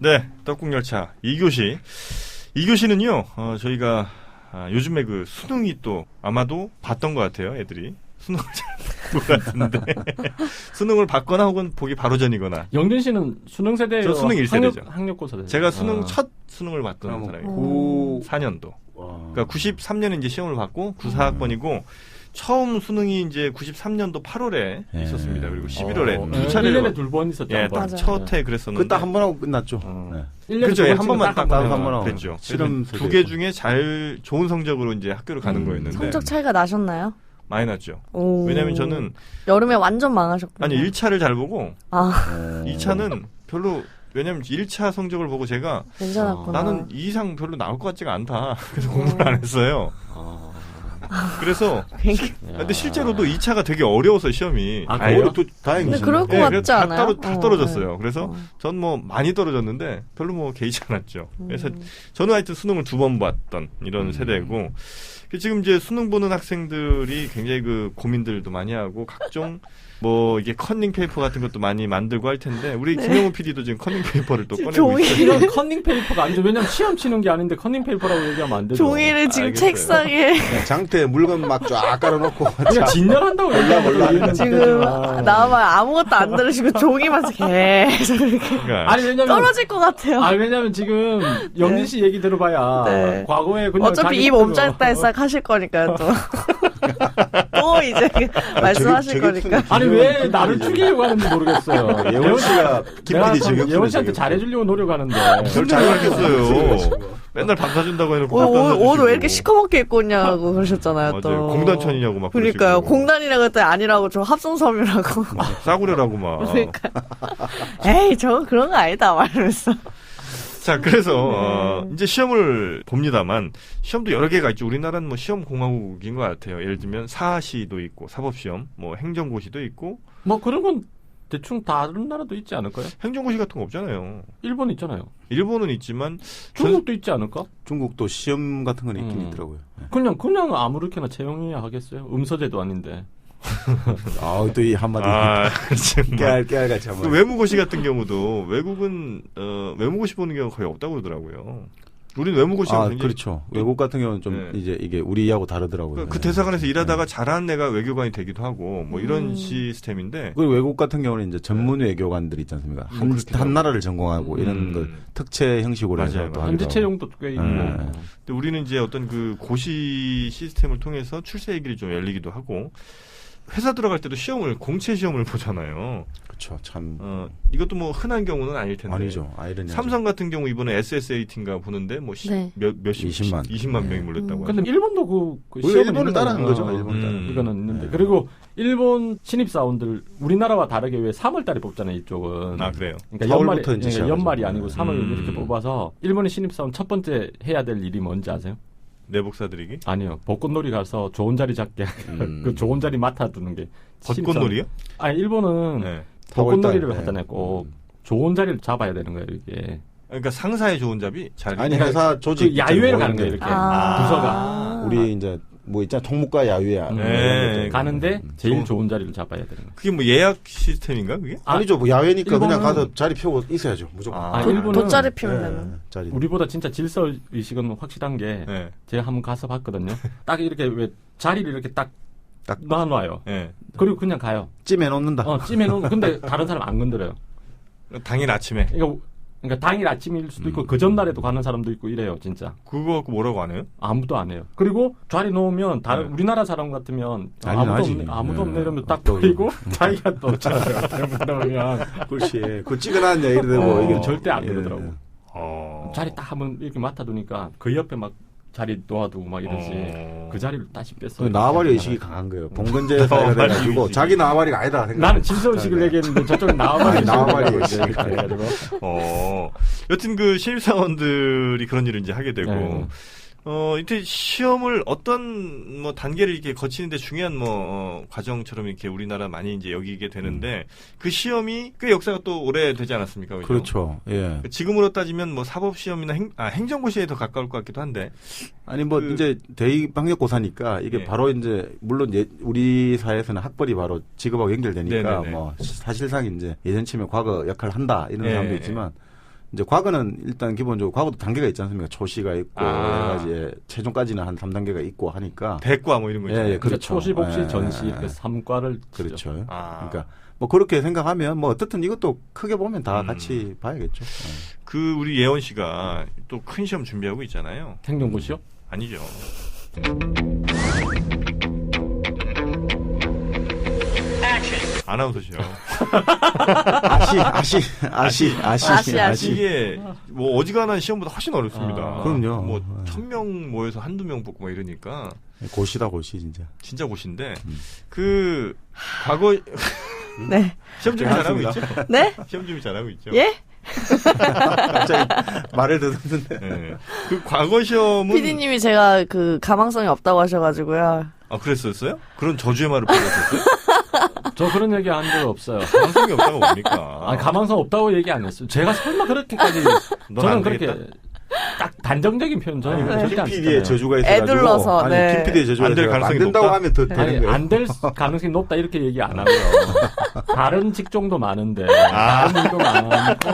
네, 떡국열차 2교시. 2교시는요, 저희가 요즘에 그 수능이 또 아마도 봤던 것 같아요, 애들이. 수능을 잘 본 것 같은데. 수능을 받거나 혹은 보기 바로 전이거나. 영준 씨는 수능 세대예요? 저 수능 1세대죠. 학력고 세대. 제가 수능 첫 수능을 봤던 사람이에요. 4년도. 그러니까 93년에 이제 시험을 받고 94학번이고 처음 수능이 이제 93년도 8월에 있었습니다. 그리고 11월에 두 차례 1년에 2번 있었죠. 예, 딱 첫 해 그랬었는데. 그 딱 한 번 하고 끝났죠. 네. 그렇죠. 한 번만 딱 한 번 하고 됐죠. 실험 두 개 중에 잘 좋은 성적으로 이제 학교를 가는 거였는데. 성적 차이가 나셨나요? 많이 났죠. 오. 왜냐면 저는 여름에 완전 망하셨군요. 아니 1차를 잘 보고 2차는 별로 왜냐면 1차 성적을 보고 제가 괜찮았구나. 나는 2 이상 별로 나올 것 같지가 않다. 그래서 공부를 안 했어요. 그래서 근데 실제로도 2차가 되게 어려워서 시험이. 그래요? 다행이죠. 근데 그럴 것 같지 않아요? 다 떨어졌어요. 그래서 전 뭐 많이 떨어졌는데 별로 뭐 개의치 않았죠. 그래서 저는 하여튼 수능을 2번 봤던 이런 세대고 지금 이제 수능 보는 학생들이 굉장히 그 고민들도 많이 하고 각종 뭐 이게 컨닝 페이퍼 같은 것도 많이 만들고 할 텐데 우리 김영우 PD도 지금 컨닝 페이퍼를 또 꺼내고 있어요. 이런 컨닝 페이퍼가 아니죠. 왜냐면 시험 치는 게 아닌데 컨닝 페이퍼라고 얘기하면 안 되죠. 종이를 지금 알겠어요. 책상에 장터에 물건 막 쫙 깔아놓고 그냥 진열한다고 얘기하면 지금 나와봐요. 아무것도 안 들으시고 종이만 계속 이렇게 그러니까 아니 왜냐면 떨어질 것 같아요. 왜냐면 지금 영진 씨 얘기 들어봐야 네. 과거에 그냥 어차피 입 옴짝달싹 하실 거니까요. 또 이제 말씀하실 거니까. 아니 왜 나를 죽이려고 하는지 모르겠어요. 예원 씨가 김PD 저격 예원 씨한테 잘해주려고 노력하는데 무슨 잘하겠어요. 맨날 밥 사준다고 해놓고 옷 왜 이렇게 시커멓게 입고 있냐고 그러셨잖아요. 맞아요. 또 공단천이냐고 막 그러니까요. 그러시고. 공단이라고 했더니 아니라고 저 합성섬유라고. 싸구려라고 막. 그러니까 에이 저 그런 거 아니다 말하면서. 자, 그래서 이제 시험을 봅니다만 시험도 여러 개가 있죠. 우리나라는 뭐 시험 공화국인 것 같아요. 예를 들면 사시도 있고 사법시험, 뭐 행정고시도 있고. 뭐 그런 건 대충 다른 나라도 있지 않을까요? 행정고시 같은 거 없잖아요. 일본 있잖아요. 일본은 있지만 중국도 있지 않을까? 중국도 시험 같은 건 있긴 있더라고요. 네. 그냥 아무렇게나 채용해야 하겠어요. 음서제도 아닌데. 또 이 한마디 깨알같이 한마디. 외무고시 같은 경우도 외국은 외무고시 보는 경우가 거의 없다고 그러더라고요. 우리는 외무고시가 굉장히 그렇죠. 외국 같은 경우는 좀 이제 이게 우리하고 다르더라고요. 그 대사관에서 일하다가 잘하는 애가 외교관이 되기도 하고 뭐 이런 시스템인데. 그리고 외국 같은 경우는 이제 전문 외교관들 있지 않습니까? 한 나라를 전공하고 이런 걸 특채 형식으로 해서 또 현지 채용도 꽤 있고. 근데 우리는 이제 어떤 그 고시 시스템을 통해서 출세의 길이 좀 열리기도 하고. 회사 들어갈 때도 공채 시험을 보잖아요. 그렇죠. 참. 이것도 뭐 흔한 경우는 아닐 텐데. 아니죠. 삼성 같은 경우 이번에 SSAT인가 보는데 뭐 몇십 20만 명이 몰렸다고. 근데 일본도 그 일본을 따라한 거죠. 이거는 있는데. 그리고 일본 신입사원들 우리나라와 다르게 왜 3월달에 뽑잖아요. 이쪽은. 아 그래요. 그러니까 연말이 아니고 3월 이렇게 뽑아서 일본의 신입사원 첫 번째 해야 될 일이 뭔지 아세요? 내복 사드리기? 아니요. 벚꽃놀이 가서 좋은 자리 잡게 그 좋은 자리 맡아두는 게 벚꽃놀이요? 아니 일본은 벚꽃놀이를 하잖아요. 꼭 좋은 자리를 잡아야 되는 거예요. 이게. 그러니까 상사의 좋은 자리? 아니 회사 조직 야유회를 가는 거예요. 이렇게 부서가. 우리 이제 뭐 있잖아 총무과 야유회 가는데 제일 좋은 자리를 잡아야 되는 거예요. 그게 뭐 예약 시스템인가 그게? 아니죠. 뭐 야외니까 그냥 가서 자리 피우고 있어야죠. 무조건. 일본은 돗자리 피우면 자리. 우리보다 진짜 질서 의식은 확실한 게 제가 한번 가서 봤거든요. 딱 이렇게 왜 자리를 이렇게 딱 놔놔요. 그리고 그냥 가요. 찜해 놓는다. 찜해 놓는. 근데 다른 사람 안 건드려요. 당일 아침에. 그러니까 당일 아침일 수도 있고 그 전날에도 가는 사람도 있고 이래요, 진짜. 그거 갖고 뭐라고 안 해요? 아무도 안 해요. 그리고 자리 놓으면 다른 우리나라 사람 같으면 아무도 없네 이러면 딱 보이고 자기가 또 잘못하면 그렇지. 그 찍어놨냐 이러고 이게 절대 안 그러더라고. 자리 딱 한번 이렇게 맡아두니까 그 옆에 막 자리 놓아두고 막 이러지. 그 자리를 다시 뺐어요. 나와바리 의식이 강한 거예요. 봉건제 사회가 돼가지고 자기 나와바리가 아니다. 나는 질서 의식을 얘기했는데 저쪽은 나와바리 의식을 해가지고. 여튼 그 신입사원들이 그런 일을 이제 하게 되고. 이때 시험을 어떤 뭐 단계를 이렇게 거치는데 중요한 과정처럼 이렇게 우리나라 많이 이제 여기게 되는데 그 시험이 꽤 역사가 또 오래 되지 않았습니까? 그죠? 그렇죠. 예. 지금으로 따지면 뭐 사법 시험이나 행정고시에 더 가까울 것 같기도 한데. 아니 뭐 이제 대입학력고사니까 이게 바로 이제 물론 우리 사회에서는 학벌이 바로 직업하고 연결되니까 뭐 사실상 이제 예전 치면 과거 역할을 한다 이런 사람도 있지만 이제 과거는 일단 기본적으로 과거도 단계가 있지 않습니까? 초시가 있고 여러 가지 최종까지는 한 3단계가 있고 하니까 대과 뭐 이런 거 있잖아요. 예, 그렇죠. 초시, 복시, 전시 이렇게 3과를 그렇죠. 그러니까 뭐 그렇게 생각하면 뭐 어떻든 이것도 크게 보면 다 같이 봐야겠죠. 그 우리 예원 씨가 또 큰 시험 준비하고 있잖아요. 행정고시요? 아니죠. 아나운서시요. 아시. 이게 뭐 어지간한 시험보다 훨씬 어렵습니다. 그럼요. 뭐 1000명 모여서 한두 명 뽑고 막 이러니까. 고시다 고시 진짜. 진짜 고시인데 그 과거 네. 시험 준비 잘하고 있죠? 네? 시험 준비 잘하고 있죠? 예? 갑자기 말을 듣는데. 네. 그 과거 시험은 PD님이 제가 그 가망성이 없다고 하셔가지고요. 아 그랬었어요? 그런 저주의 말을 받았었어요? 저 그런 얘기 한 적 없어요. 가망성이 없다고 뭡니까? 아니, 가망성 없다고 얘기 안 했어요. 제가 설마 그렇게까지 저는 그렇게 딱 단정적인 표현 저는 절대 안 김 PD의 쓰잖아요. 저주가 있어가지고 애둘러서, 아니 네. 김 PD의 저주가 안 될 있어가지고 가능성이 안 된다고 높다? 하면 더 되는 거예요. 안 될 가능성이 높다 이렇게 얘기 안 하고요. 다른 직종도 많은데 다른 일도 많고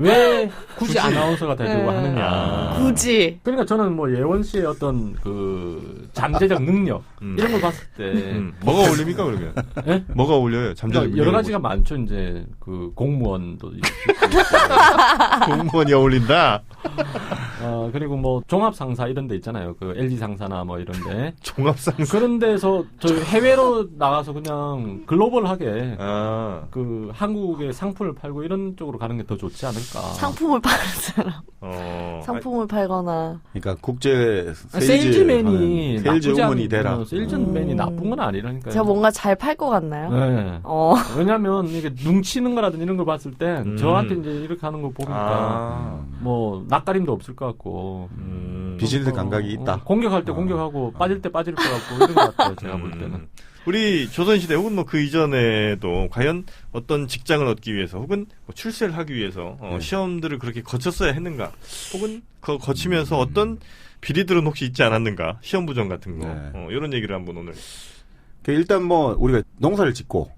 왜 굳이 아나운서가 되려고 하느냐. 굳이. 그러니까 저는 뭐 예원 씨의 어떤 그 잠재적 능력 이런 걸 봤을 때 뭐가 어울립니까 그러면? 네? 뭐가 어울려요? 잠재적 여러 가지가 많죠. 이제 그 공무원도 공무원이 어울린다. 그리고 뭐 종합 상사 이런 데 있잖아요. 그 LG 상사나 뭐 이런데 종합 상사. 그런 데서 저 해외로 나가서 그냥 글로벌하게 그 한국의 상품을 팔고 이런 쪽으로 가는 게 더 좋지 않을까. 상품을 파는 사람. 상품을 팔거나. 그러니까 국제 세일즈맨이 세일즈 우먼이 되라. 세일즈맨이 나쁜 건 아니라니까요. 제가 뭔가 잘 팔 것 같나요? 네. 왜냐하면 이게 눈치는 거라든지 이런 걸 봤을 때 저한테 이제 이렇게 하는 거 보니까 뭐 낯가림도 없을 것 같고 비즈니스 감각이 있다. 공격할 때 공격하고 빠질 때 빠질 것 같고 이런 것 같아요. 제가 볼 때는. 우리 조선시대 혹은 뭐 그 이전에도 과연 어떤 직장을 얻기 위해서 혹은 뭐 출세를 하기 위해서 시험들을 그렇게 거쳤어야 했는가 혹은 거치면서 어떤 비리들은 혹시 있지 않았는가 시험 부정 같은 거 이런 얘기를 한번 오늘 일단 뭐 우리가 농사를 짓고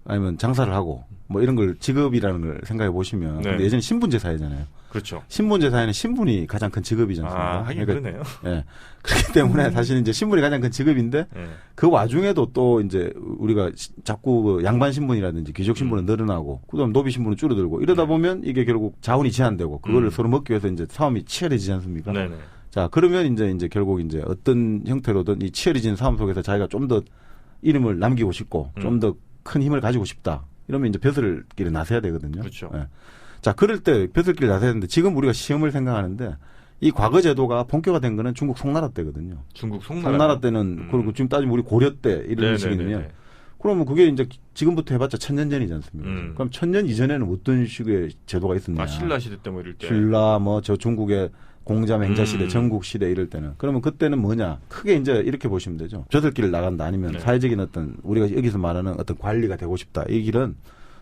아니면 장사를 하고 뭐 이런 걸 직업이라는 걸 생각해 보시면 근데 예전에 신분제 사회잖아요. 그렇죠. 신분제 사회는 신분이 가장 큰 직업이지 않습니까? 하긴 그러네요. 예. 그렇기 때문에 사실 이제 신분이 가장 큰 직업인데 그 와중에도 또 이제 우리가 자꾸 양반 신분이라든지 귀족 신분은 늘어나고 그다음 노비 신분은 줄어들고 이러다 보면 이게 결국 자원이 제한되고 그거를 서로 먹기 위해서 이제 싸움이 치열해지지 않습니까? 네네. 자, 그러면 이제 결국 이제 어떤 형태로든 이 치열해진 싸움 속에서 자기가 좀 더 이름을 남기고 싶고 좀 더 큰 힘을 가지고 싶다. 이러면 이제 벼슬길에 나서야 되거든요. 그렇죠. 예. 자, 그럴 때 벼슬길에 나서야 되는데 지금 우리가 시험을 생각하는데 이 과거 제도가 본격화된 거는 중국 송나라 때거든요. 중국 송나라. 송나라 때는 그리고 지금 따지면 우리 고려 때 이런 식이거든요. 그러면 그게 이제 지금부터 해봤자 1000년 전이지 않습니까? 그럼 1000년 이전에는 어떤 식의 제도가 있었냐? 신라 시대 때 뭐 이럴 때. 신라 뭐 저 중국의 공자 맹자 시대, 전국 시대 이럴 때는 그러면 그때는 뭐냐? 크게 이제 이렇게 보시면 되죠. 벼슬길을 나간다 아니면 사회적인 어떤 우리가 여기서 말하는 어떤 관리가 되고 싶다. 이 길은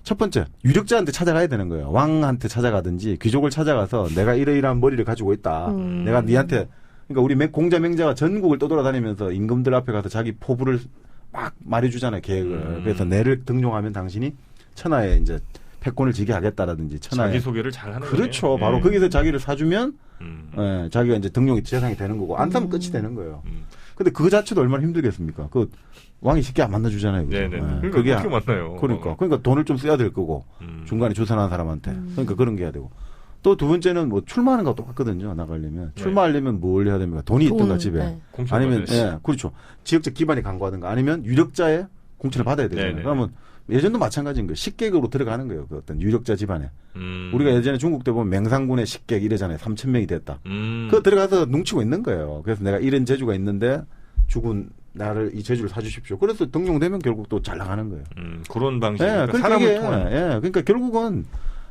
첫 번째 유력자한테 찾아가야 되는 거예요. 왕한테 찾아가든지 귀족을 찾아가서 내가 이러이러한 머리를 가지고 있다. 내가 니한테 그러니까 우리 공자 맹자가 전국을 떠돌아다니면서 임금들 앞에 가서 자기 포부를 막 말해주잖아요. 계획을. 그래서 내를 등용하면 당신이 천하에 이제 패권을 지게 하겠다라든지 천하에 자기 소개를 잘 하는 거예요. 그렇죠. 바로 거기서 자기를 사주면 자기가 이제 등용이 재상이 되는 거고 안 사면 끝이 되는 거예요. 근데 그 자체도 얼마나 힘들겠습니까? 그 왕이 쉽게 안 만나주잖아요. 네네. 그게 어떻게 만나요? 그러니까 돈을 좀 써야 될 거고 중간에 주선하는 사람한테 그러니까 그런 게 해야 되고 또 두 번째는 뭐 출마하는 것도 똑같거든요. 나가려면 출마하려면 뭘 해야 됩니까? 돈이 있든가 집에 아니면 그렇죠. 지역적 기반이 강고하든가 아니면 유력자의 공천을 받아야 되잖아요. 그러면 예전도 마찬가지인 거예요. 식객으로 들어가는 거예요. 그 어떤 유력자 집안에. 우리가 예전에 중국 때 보면 맹상군의 식객 이래잖아요. 3000명이 됐다. 그거 들어가서 뭉치고 있는 거예요. 그래서 내가 이런 재주가 있는데 죽은 나를 이 재주를 사주십시오. 그래서 등용되면 결국 또 잘 나가는 거예요. 그런 방식. 그러니까 사람을 통한. 그러니까 결국은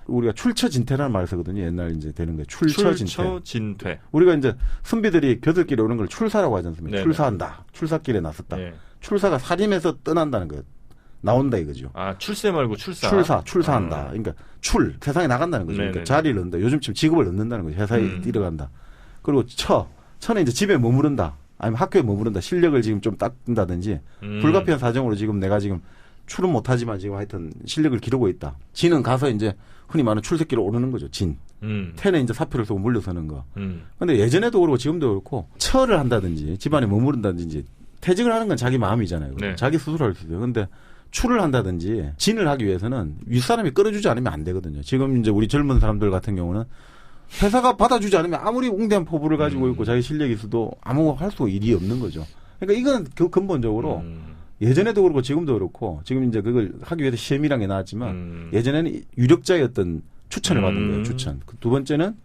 우리가 출처진퇴라는 말을 쓰거든요. 옛날 이제 되는 거예요. 출처진퇴. 우리가 이제 선비들이 벼슬길에 오는 걸 출사라고 하지 않습니까? 네네. 출사한다. 출사길에 나섰다. 출사가 살림에서 떠난다는 거예요. 나온다 이거죠. 출세 말고 출사. 출사한다. 그러니까 세상에 나간다는 거죠. 그러니까 자리를 넣는다. 요즘처럼 직업을 넣는다는 거죠. 회사에 뛰어간다. 그리고 처는 이제 집에 머무른다. 아니면 학교에 머무른다. 실력을 지금 좀 닦는다든지 불가피한 사정으로 지금 내가 지금 출은 못하지만 지금 하여튼 실력을 기르고 있다. 진은 가서 이제 흔히 말하는 출세길을 오르는 거죠. 진. 태는 이제 사표를 쓰고 물러서는 거. 근데 예전에도 그렇고 지금도 그렇고 처를 한다든지 집안에 머무른다든지 퇴직을 하는 건 자기 마음이잖아요. 네. 자기 스스로 할 수 있어요. 근데 출을 한다든지 진을 하기 위해서는 윗사람이 끌어주지 않으면 안 되거든요. 지금 이제 우리 젊은 사람들 같은 경우는 회사가 받아주지 않으면 아무리 웅대한 포부를 가지고 있고 자기 실력이 있어도 아무 할 수 일이 없는 거죠. 그러니까 이건 근본적으로 예전에도 그렇고 지금도 그렇고 지금 이제 그걸 하기 위해서 시험이란 게 나왔지만 예전에는 유력자의 어떤 추천을 받은 거예요. 추천. 두 번째는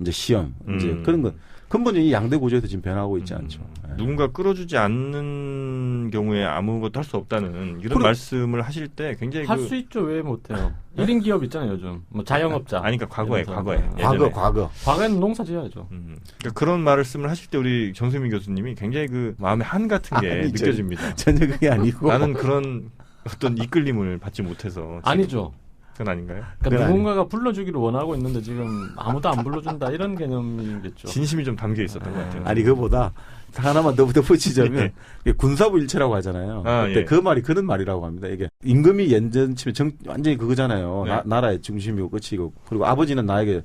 이제 시험. 이제 그런 거. 근본적인 이 양대 구조에서 지금 변하고 있지 않죠. 누군가 끌어주지 않는 경우에 아무것도 할 수 없다는 이런 말씀을 하실 때 굉장히 할 수 있죠. 왜 못해요? 1인 기업 있잖아요, 요즘. 뭐 자영업자. 아니, 그러니까 과거에. 과거에는 농사 지어야죠. 그러니까 그런 말씀을 하실 때 우리 정세민 교수님이 굉장히 그 마음의 한 같은 게 느껴집니다. 전혀 그게 아니고. 나는 그런 어떤 이끌림을 받지 못해서. 아니죠. 그건 아닌가요? 그러니까 누군가가 불러주기를 원하고 있는데 지금 아무도 안 불러준다 이런 개념이겠죠. 진심이 좀 담겨 있었던 것 같아요. 아니 그보다 하나만 더 붙이자면 군사부 일체라고 하잖아요. 그때 그 말이 그런 말이라고 합니다. 이게 임금이 연전치면 완전히 그거잖아요. 나라의 중심이고 끝이고 그리고 아버지는 나에게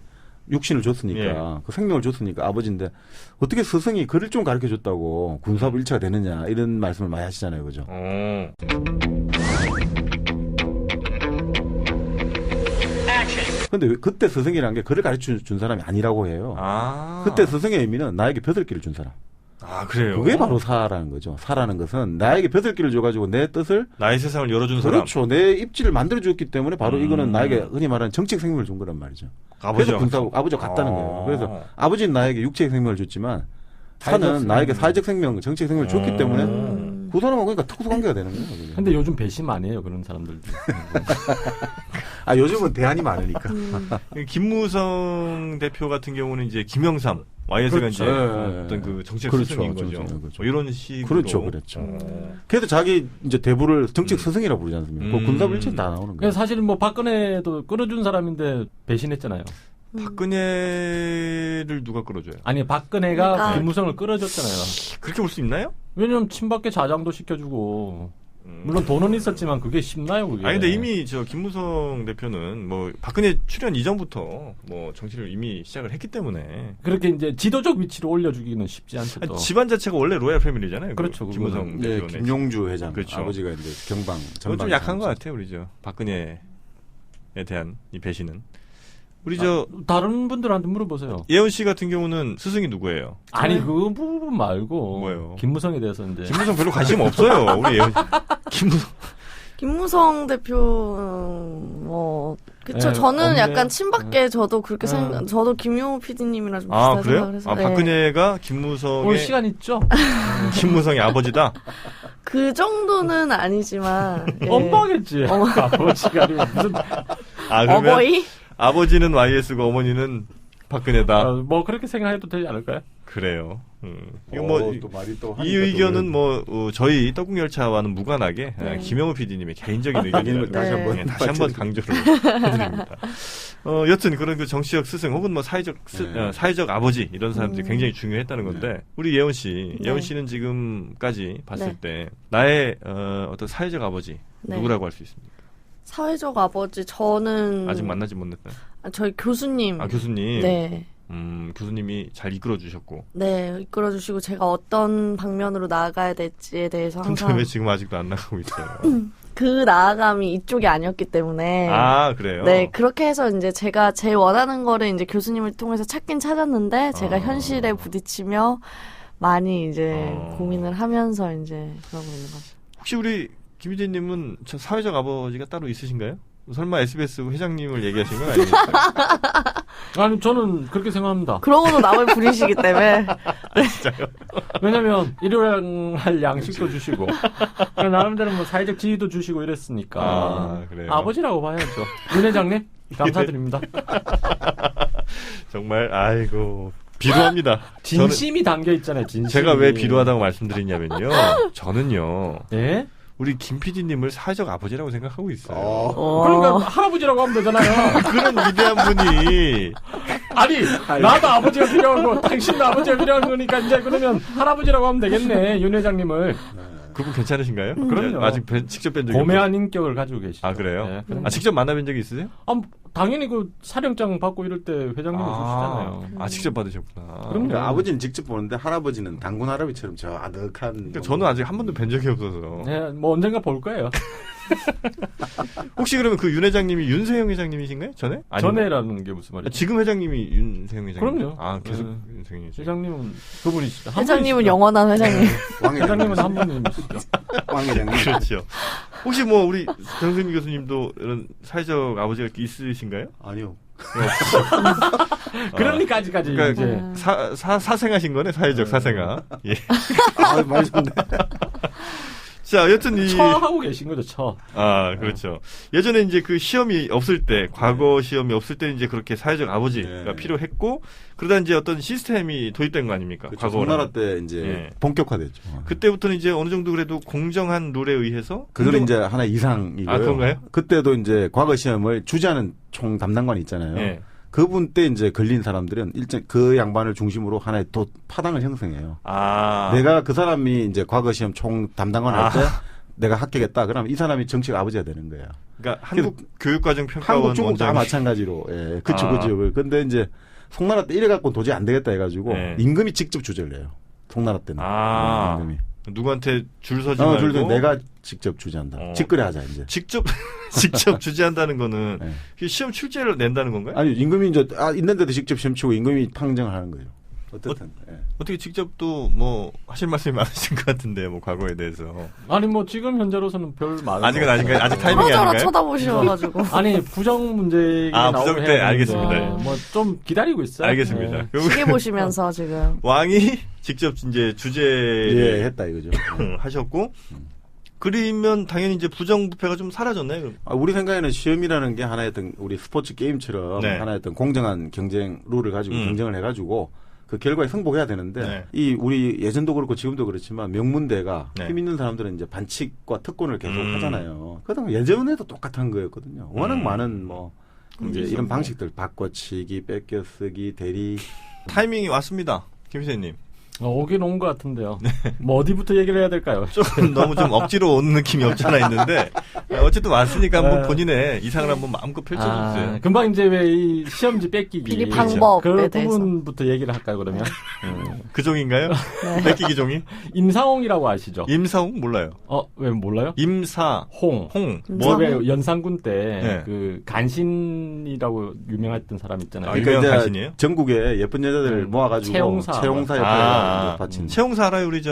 육신을 줬으니까 그 생명을 줬으니까 아버지인데 어떻게 스승이 글을 좀 가르쳐 줬다고 군사부 일체가 되느냐 이런 말씀을 많이 하시잖아요. 그죠? 근데 그때 스승이라는 게 글을 가르쳐 준 사람이 아니라고 해요. 그때 스승의 의미는 나에게 벼슬길을 준 사람. 그래요? 그게 바로 사라는 거죠. 사라는 것은 나에게 벼슬길을 줘가지고 내 뜻을 나의 세상을 열어준 사람. 그렇죠. 내 입지를 만들어줬기 때문에 바로 이거는 나에게 흔히 말하는 정책 생명을 준 거란 말이죠. 그래서 아버지가 같다는 거예요. 그래서 아버지는 나에게 육체의 생명을 줬지만 사는 나에게 사회적 생명, 정책 생명을 줬기 때문에 그 사람은 그러니까 특수관계가 되는 거예요. 근데 요즘 배신 많이 해요. 그런 사람들도. 요즘은 대안이 많으니까. 김무성 대표 같은 경우는 이제 김영삼 YS가 그렇죠. 이제 어떤 그 정책 스승인 거죠. 뭐 이런 식으로. 그렇죠. 그래도 자기 이제 대부를 정책 스승이라고 부르지 않습니까? 그 군사불체 다 나오는 거예요. 사실 뭐 박근혜도 끌어준 사람인데 배신했잖아요. 박근혜를 누가 끌어줘요? 아니 박근혜가 김무성을 끌어줬잖아요. 그렇게 볼 수 있나요? 왜냐면 친박계 자장도 시켜주고 물론 돈은 있었지만 그게 쉽나요 그게? 아니 근데 이미 저 김무성 대표는 뭐 박근혜 출연 이전부터 뭐 정치를 이미 시작을 했기 때문에 그렇게 이제 지도적 위치로 올려주기는 쉽지 않죠. 또. 집안 자체가 원래 로얄 패밀리잖아요. 그렇죠. 김무성 대표. 김용주 회장. 그렇죠. 아버지가 이제 경방. 좀 약한 것 같아요 우리 저 박근혜에 대한 이 배신은. 우리 다른 분들한테 물어보세요. 예원 씨 같은 경우는 스승이 누구예요? 아니 그 부분 말고 뭐예요? 김무성에 대해서 이제 김무성 별로 관심 없어요. 우리 예원 김무성 대표 그쵸. 저는 약간 친박계 저도 그렇게 저도 김용우 PD님이랑 좀 비슷한 생각을 해서. 박근혜가 김무성의 올 시간 있죠? 김무성의 아버지다. 그 정도는 아니지만 엄마겠지. 아버지가 무슨 어버이? 아버지는 YS고 어머니는 박근혜다. 뭐 그렇게 생각해도 되지 않을까요? 그래요. 이거 이 의견은 저희 떡국열차와는 무관하게 김영우 PD님의 개인적인 의견을 다시 한번 강조를 해드립니다. 여튼 그런 그 정치적 스승 혹은 뭐 사회적 아버지 이런 사람들이 굉장히 중요했다는 건데 우리 예원 씨는 지금까지 봤을 때 나의 어떤 사회적 아버지 누구라고 할 수 있습니까? 사회적 아버지 저는 아직 만나지 못했나요? 저희 교수님. 교수님. 네. 교수님이 잘 이끌어 주셨고. 네, 이끌어 주시고 제가 어떤 방면으로 나아가야 될지에 대해서 항상. 근데 왜 지금 아직도 안 나가고 있어요? 그 나아감이 이쪽이 아니었기 때문에. 그래요? 네, 그렇게 해서 이제 제가 제 원하는 거를 이제 교수님을 통해서 찾긴 찾았는데 제가 현실에 부딪히며 많이 이제 고민을 하면서 이제 그러고 있는 거죠. 혹시 우리 김 PD님은 사회적 아버지가 따로 있으신가요? 설마 SBS 회장님을 얘기하신 건 아니겠어요? 아니 저는 그렇게 생각합니다. 그러고도 남을 부리시기 때문에. 진짜요? 왜냐면 일요일 할 양식도 주시고 나름대로 뭐 사회적 지위도 주시고 이랬으니까 그래요? 아버지라고 봐야죠. 윤 회장님 감사드립니다. 정말 아이고 비루합니다. 진심이 담겨 있잖아요. 진심이. 제가 왜 비루하다고 말씀드리냐면요. 저는요. 네? 우리 김 PD님을 사회적 아버지라고 생각하고 있어요. 그러니까 할아버지라고 하면 되잖아요. 그런 위대한 분이. 아니 나도 아버지가 필요하고 당신도 아버지가 필요한 거니까 이제 그러면 할아버지라고 하면 되겠네. 윤 회장님을. 그분 괜찮으신가요? 그럼요. 아직 직접 뵌 적이 고매한 인격을 가지고 계시죠. 그래요? 네, 직접 만나뵌 적이 있으세요? 당연히 그 사령장 받고 이럴 때 회장님이 주시잖아요. 직접 받으셨구나. 그럼요. 그러니까 아버지는 직접 보는데 할아버지는 당군 할아버지처럼 저 아득한. 그러니까 저는 아직 한 번도 뵌 적이 없어서. 네, 뭐 언젠가 볼 거예요. 혹시 그러면 그 윤 회장님이 윤세영 회장님이신가요? 전에? 전에라는 게 무슨 말이에요? 지금 회장님이 윤세영 회장님. 그럼요. 계속 윤세영이죠. 회장님은 그분이시죠. 회장님은 영원한 회장님. 회장님은 한 분이시죠. 왕 회장님. 그렇죠. 혹시 뭐 우리 정승미 교수님도 이런 사회적 아버지가 있으신가요? 아니요. 그러니까 아직까지 그러니까 이제 사생하신 거네, 사회적 사생아. 예. 많이 좋네. 자, 여튼 처하고 계신 거죠, 그렇죠. 예전에 이제 그 시험이 없을 때, 과거 시험이 없을 때 이제 그렇게 사회적 아버지가 필요했고, 그러다 이제 어떤 시스템이 도입된 거 아닙니까? 그렇죠. 과거는. 송나라 때 이제 본격화됐죠. 그때부터는 이제 어느 정도 그래도 공정한 룰에 의해서. 그거는 이제 하나 이상이고요. 그런가요? 그때도 이제 과거 시험을 주재하는 총 담당관이 있잖아요. 네. 그분 때 이제 걸린 사람들은 일단 그 양반을 중심으로 하나의 또 파당을 형성해요. 내가 그 사람이 이제 과거 시험 총 담당관 할 때 내가 합격했다. 그러면 이 사람이 정식 아버지가 되는 거예요. 그러니까 한국 교육과정 평가원 한국 중국 다 원장이. 마찬가지로. 예. 그쵸. 근데 이제 송나라 때 이래 갖고 도저히 안 되겠다 해가지고 임금이 직접 주재를 해요. 송나라 때는. 임금이. 누구한테 줄 서지 말고. 줄 서 내가 직접 주재한다. 직거래하자 이제. 직접 주재한다는 거는 시험 출제를 낸다는 건가요? 아니 임금이 이제 있는데도 직접 시험 치고 임금이 판정을 하는 거예요. 어떻든. 어떻게 직접 또 뭐 하실 말씀이 많으신 것 같은데 뭐 과거에 대해서. 아니 뭐 지금 현재로서는 별 많은. 아직은 아닌가요? 아직 타이밍이 아닌가요? 쳐다보셔가지고. 아니 부정 문제 부정 때 알겠습니다. 뭐 좀 기다리고 있어요. 알겠습니다. 시계 보시면서 지금 왕이 직접 이제 주제를 했다 이거죠. 하셨고. 그러면 당연히 이제 부정부패가 좀 사라졌나요? 그럼? 우리 생각에는 시험이라는 게 하나의 어떤 우리 스포츠 게임처럼 하나의 어떤 공정한 경쟁 룰을 가지고 경쟁을 해가지고 그 결과에 승복해야 되는데 이 우리 예전도 그렇고 지금도 그렇지만 명문대가 힘 있는 사람들은 이제 반칙과 특권을 계속 하잖아요. 그러다 예전에도 똑같은 거였거든요. 워낙 많은 뭐 이제 이런 방식들 바꿔치기, 뺏겨쓰기, 대리. 타이밍이 왔습니다, 김 선생님. 오긴 온 것 같은데요. 뭐 어디부터 얘기를 해야 될까요? 조금 너무 좀 억지로 오는 느낌이 없잖아 있는데 어쨌든 왔으니까 한번 본인의 이상을 한번 마음껏 펼쳐주세요. 금방 이제 왜 이 시험지 뺏기기 비리 방법에 그 부분부터 얘기를 할까요 그러면? 그 종인가요? 뺏기기 종이? 임사홍이라고 아시죠? 임사홍 몰라요. 왜 몰라요? 임사홍. 뭐 왜 연산군 때 그 간신이라고 유명했던 사람 있잖아요. 유명한 간신이에요? 전국에 예쁜 여자들 모아가지고 채용사 옆에 채용사 알아요, 우리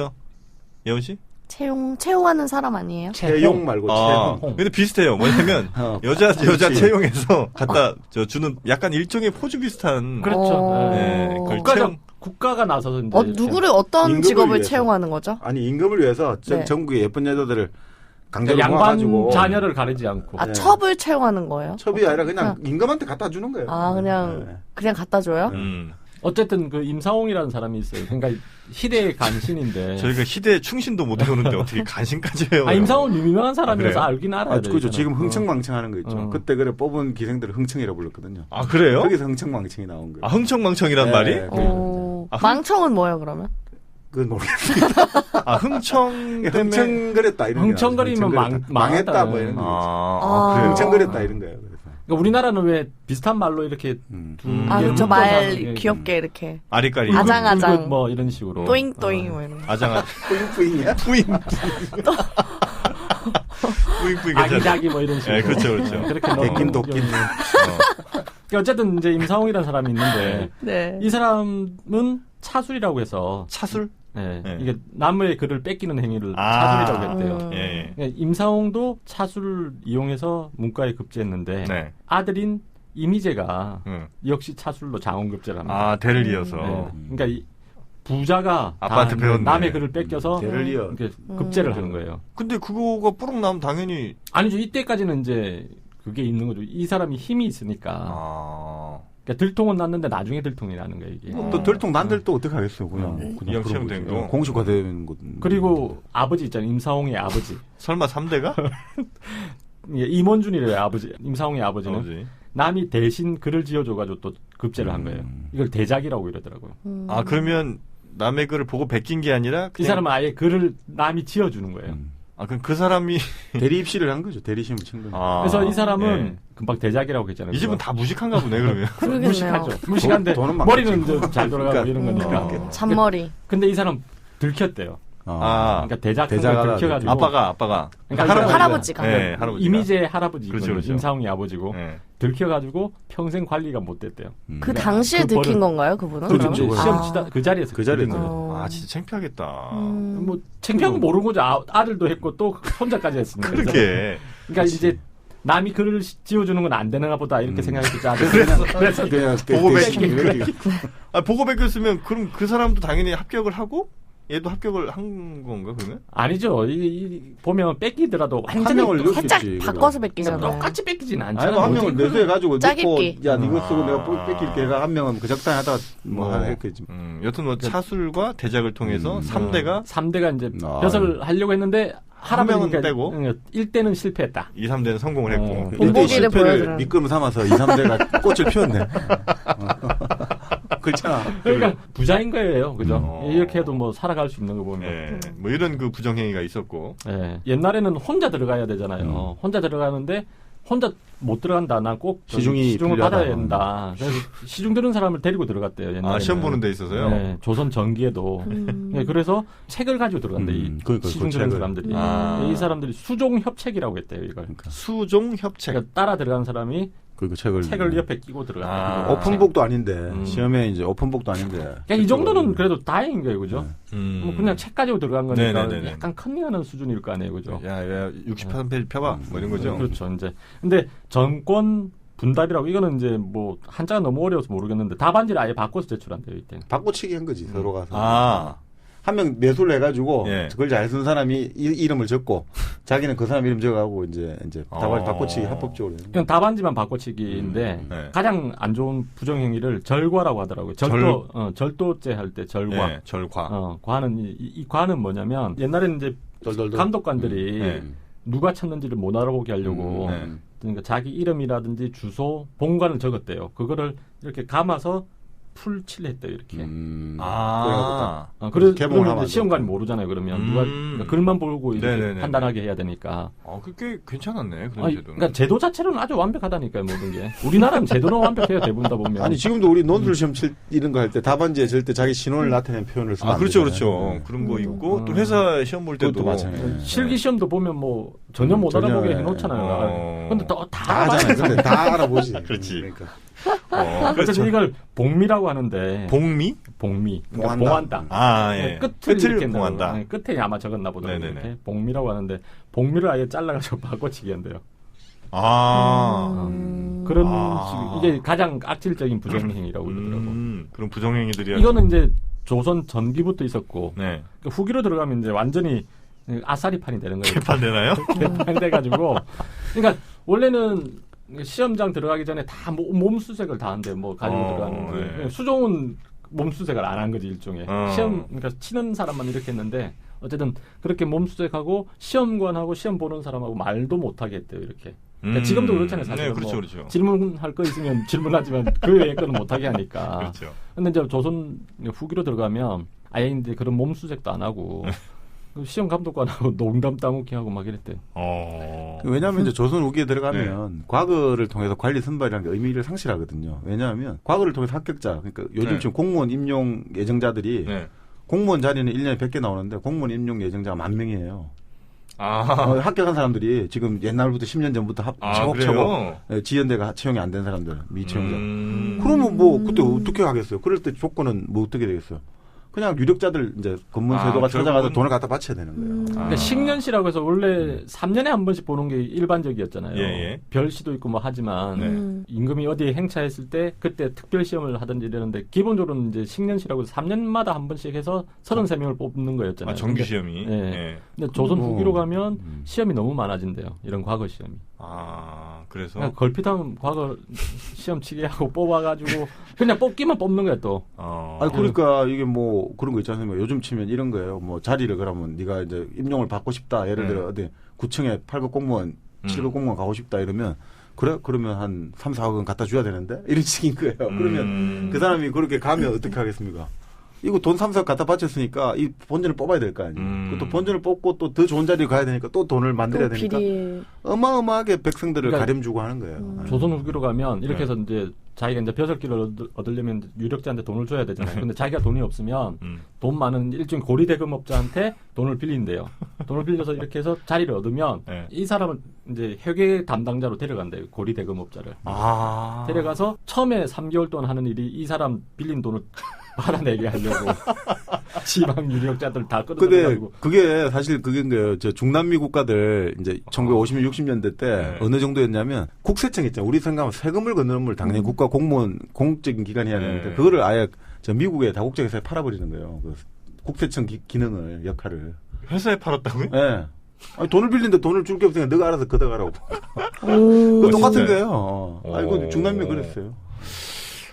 예원 씨? 채용하는 사람 아니에요? 채용 말고 채용. 근데 비슷해요. 뭐냐면 여자 채용해서 갖다 주는 약간 일종의 포주 비슷한. 그렇죠. 국가가 나서서 이제 누구를 어떤 직업을 채용하는 거죠? 아니 임금을 위해서 전국의 예쁜 여자들을 강제로 양반 모아가지고 자녀를 가리지 않고. 첩을 채용하는 거예요? 첩이 아니라 그냥 임금한테 갖다 주는 거예요. 그냥 갖다 줘요? 어쨌든 그 임사홍이라는 사람이 있어요. 그러니까 희대의 간신인데. 저희가 희대에 충신도 못 해오는데 어떻게 간신까지 해요? 임사홍은 유명한 사람이라서 알긴 알아요. 그렇죠. 지금 흥청망청하는 거 있죠. 그때 그래 뽑은 기생들을 흥청이라고 불렀거든요. 그래요? 거기서 흥청망청이 나온 거예요. 흥청망청이란 말이? 망청은 뭐예요 그러면? 그건 모르겠습니다. 흥청 때문에 흥청거렸다 이런 흥청거리면 망했다 뭐 이런 거. 그래요. 흥청거렸다 이런 거예요. 그러니까 우리나라는 왜 비슷한 말로 이렇게 저 말 귀엽게 이렇게 아리까리 아장아장 뭐 이런 식으로 또잉또잉 뭐 이런 아장아 뿌잉뿌잉이야? 뿌잉뿌잉 아기자기 뭐 이런 식으로 그렇죠 그렇게 도끼 그러니까 어쨌든 이제 임사홍이라는 사람이 있는데 이 사람은 차술이라고 해서 차술? 이게 남의 글을 뺏기는 행위를 차술이라고 했대요. 그러니까 임사홍도 차술을 이용해서 문과에 급제했는데 아들인 이미재가 역시 차술로 장원급제를 합니다. 대를 이어서. 그러니까 부자가 아빠한테 배웠네. 남의 글을 뺏겨서 대를 이어 급제를 하는 거예요. 근데 그거가 뿌록 나면 당연히 아니죠. 이때까지는 이제 그게 있는 거죠. 이 사람이 힘이 있으니까. 그러니까 들통은 났는데 나중에 들통이 나는 거예요, 이게. 또 들통 난들 또 어떻게 하겠어요, 그냥. 그냥 채용된 거. 공식화되는 거. 그리고 아버지 있잖아요, 임사홍의 아버지. 설마 3대가? 임원준이래요, 아버지. 임사홍의 아버지는. 남이 대신 글을 지어줘가지고 또 급제를 한 거예요. 이걸 대작이라고 이러더라고요. 그러면 남의 글을 보고 베낀 게 아니라 이 사람은 아예 글을 남이 지어주는 거예요. 그럼 그 사람이 대리 입시를 한 거죠. 대리 시험을 친 거죠. 그래서 이 사람은 금방 대작이라고 했잖아요. 이 집은 다 무식한가 보네 그러면. 무식하죠. 무식한데 머리는 잘 돌아가고 이런 거니까. 잔머리. 근데 이 사람 들켰대요. 그러니까 대작을 들켜가지고 아빠가 그러니까 할아버지가 네, 할아버지가. 이미지의 할아버지 그렇죠. 임상웅이 아버지고 들켜가지고 평생 관리가 못 됐대요. 그 당시에 들킨 건가요, 그분은? 그렇죠. 시험 치다 그 자리에서 진짜 창피하겠다. 뭐 창피한 거 모르는 거죠. 아들도 했고 또 손자까지 했으니까. 그렇게. 그러니까 이제 남이 글을 지어주는 건 안 되는가 보다 이렇게 생각했겠죠. 그래서 그냥 보고 베끼. 보고 베꼈으면 그럼 그 사람도 당연히 합격을 하고. 얘도 합격을 한 건가 그러면? 아니죠. 보면 뺏기더라도 완전히 살짝 바꿔서 뺏기잖아요. 똑같이 뺏기진 않잖아요. 한 명을 매수해가지고 짜깁기. 야 이거 쓰고 내가 뺏길게 해가 한 명은 그 적당히 하다가 했겠지. 여튼 차술과 대작을 통해서 3대가 이제 벼슬을 하려고 했는데 한 명은 빼고 1대는 실패했다. 2, 3대는 성공을 했고. 1대 실패를 미끄럼 삼아서 2, 3대가 꽃을 피웠네. 그렇잖아. 그러니까 부자인 거예요. 그죠? 이렇게 해도 뭐 살아갈 수 있는 거 보면. 네. 뭐 이런 그 부정행위가 있었고. 네. 옛날에는 혼자 들어가야 되잖아요. 혼자 들어가는데 혼자 못 들어간다. 난 꼭 시중을 받아야 된다. 그래서 시중 들은 사람을 데리고 들어갔대요. 옛날에. 시험 보는 데 있어서요? 네. 조선 전기에도. 네. 그래서 책을 가지고 들어간대. 시중 들은 사람들이. 이 사람들이 수종협책이라고 했대요. 이걸. 그러니까. 수종협책. 그러니까 따라 들어간 사람이 그 책을 옆에 끼고 들어갔다. 오픈북도 아닌데 시험에 이제 오픈북도 아닌데. 이 정도는 그래도 다행인 거예요, 그죠? 뭐 그냥 책 가지고 들어간 거니까 약간 큰일나는 수준일 거 아니에요, 그죠? 야 63페이지 펴봐, 뭐 이런 거죠. 그렇죠, 이제. 근데 정권 분답이라고 이거는 이제 뭐 한자가 너무 어려워서 모르겠는데 답안지를 아예 바꿔서 제출한대요, 이때. 바꿔치기 한 거지 서로 가서. 한 명 매수를 해가지고 그걸 잘 쓴 사람이 이름을 적고 자기는 그 사람 이름 적어가고 이제 답안지 바꿔치기 합법적으로. 그냥 답안지만 바꿔치기인데 가장 안 좋은 부정행위를 절과라고 하더라고요. 절도죄 할 때 절과. 네, 절과. 과는 이 과는 뭐냐면 옛날에는 이제 감독관들이 누가 쳤는지를 못 알아보게 하려고 그러니까 자기 이름이라든지 주소, 본관을 적었대요. 그거를 이렇게 감아서 풀칠을 했대요, 이렇게. 그러면 시험관이 모르잖아요, 그러면. 누가 그러니까 글만 보고 이제 판단하게 해야 되니까. 그게 괜찮았네, 그런 제도는. 그러니까 제도 자체는 아주 완벽하다니까요, 모든 게. 우리나라는 제도는 완벽해요, 대부분 다 보면. 아니, 지금도 우리 논술 시험 이런 거 할 때 답안지에 절 때 자기 신원을 나타낸 표현을 쓰면 그렇죠. 그런 거 있고, 또 회사 시험 볼 때도. 마찬가지예요. 실기 시험도 보면 뭐 전혀 못 알아보게 해놓잖아요. 근데 다 알아잖아요. 근데 다 알아보지. 그렇지. 그러니까. 그래서 이걸 복미라고 하는데. 복미? 복미. 그러니까 봉한다. 끝을 봉한다. 끝에 아마 적었나 보다. 이렇게 복미라고 하는데 복미를 아예 잘라가지고 바꿔치기 한대요. 그런 식으로 이게 가장 악질적인 부정행위라고 그러더라고. 그런 부정행위들이 이거는 이제 조선 전기부터 있었고 후기로 들어가면 이제 완전히 아싸리판이 되는 거예요. 개판되나요? 개판돼가지고. 그러니까 원래는 시험장 들어가기 전에 다 몸수색을 다 한대. 뭐 가지고 들어가는. 수종은 몸수색을 안 한 거지 일종의. 시험 그러니까 치는 사람만 이렇게 했는데 어쨌든 그렇게 몸수색하고 시험관하고 시험 보는 사람하고 말도 못하게 했대요 이렇게. 그러니까 지금도 그렇잖아요 사실은. 그렇죠. 질문할 거 있으면 질문하지만 그 외의 거는 못하게 하니까. 그렇죠. 근데 이제 조선 후기로 들어가면 아예 이제 그런 몸수색도 안 하고. 시험 감독관하고 농담 따먹기 하고 막 이랬대요. 왜냐하면 이제 조선 후기에 들어가면 과거를 통해서 관리 선발이라는 게 의미를 상실하거든요. 왜냐하면 과거를 통해서 합격자, 그러니까 요즘 지금 공무원 임용 예정자들이 공무원 자리는 1년에 100개 나오는데 공무원 임용 예정자가 10,000명이에요. 합격한 사람들이 지금 옛날부터 10년 전부터 차곡차곡 지연대가 채용이 안 된 사람들, 미채용자. 그러면 뭐 그때 어떻게 하겠어요? 그럴 때 조건은 뭐 어떻게 되겠어요? 그냥 유력자들 이제 검문제도가 찾아가서 돈을 갖다 바쳐야 되는 거예요. 그러니까 식년시라고 해서 원래 3년에 한 번씩 보는 게 일반적이었잖아요. 별시도 있고 뭐 하지만 임금이 어디에 행차했을 때 그때 특별 시험을 하든지 이러는데 기본적으로는 이제 식년시라고 해서 3년마다 한 번씩 해서 33명을 뽑는 거였잖아요. 정규 시험이. 근데 조선 후기로 가면 시험이 너무 많아진대요. 이런 과거 시험이. 그래서 걸핏하면 과거 시험 치게 하고 뽑아가지고 그냥 뽑기만 뽑는 거야 또. 그러니까 이게 뭐 그런 거 있지 않습니까? 요즘 치면 이런 거예요. 뭐 자리를 그러면 네가 이제 임용을 받고 싶다. 예를 들어 어디 9층에 8급 공무원, 7급 공무원 가고 싶다 이러면 그러면 한 3, 4억은 갖다 줘야 되는데 이런 식인 거예요. 그러면 그 사람이 그렇게 가면 어떻게 하겠습니까? 이거 돈 3, 4억 갖다 바쳤으니까 이 본전을 뽑아야 될 거 아니에요. 또 본전을 뽑고 또 더 좋은 자리로 가야 되니까 또 돈을 만들어야 되니까 어마어마하게 백성들을 그러니까 가림주고 하는 거예요. 조선 후기로 가면 이렇게 해서 이제 자기가 이제 벼슬길을 얻으려면 유력자한테 돈을 줘야 되잖아요. 근데 자기가 돈이 없으면 돈 많은 일종의 고리대금업자한테 돈을 빌린대요. 돈을 빌려서 이렇게 해서 자리를 얻으면 이 사람을 이제 회계 담당자로 데려간대요. 고리대금업자를. 데려가서 처음에 3개월 동안 하는 일이 이 사람 빌린 돈을 받아내게 하려고 지방 유력자들 다 끌어들여가지고. 근데 그게 사실 그게 거예요. 저 중남미 국가들 이제 1950년 60년대 때 어느 정도였냐면 국세청 있잖아요. 우리 생각하면 세금을 걷는 걸 당연히 국가 공무원 공적인 기관이 해야 되는데 그거를 아예 저 미국의 다국적 회사에 팔아버리는 거예요. 그 국세청 기능을 역할을 회사에 팔았다고요? 네. 아니, 돈을 빌리는데 돈을 줄 게 없으니까 너가 알아서 걷어가라고. 그 똑같은 거예요. 아이고 중남미 그랬어요.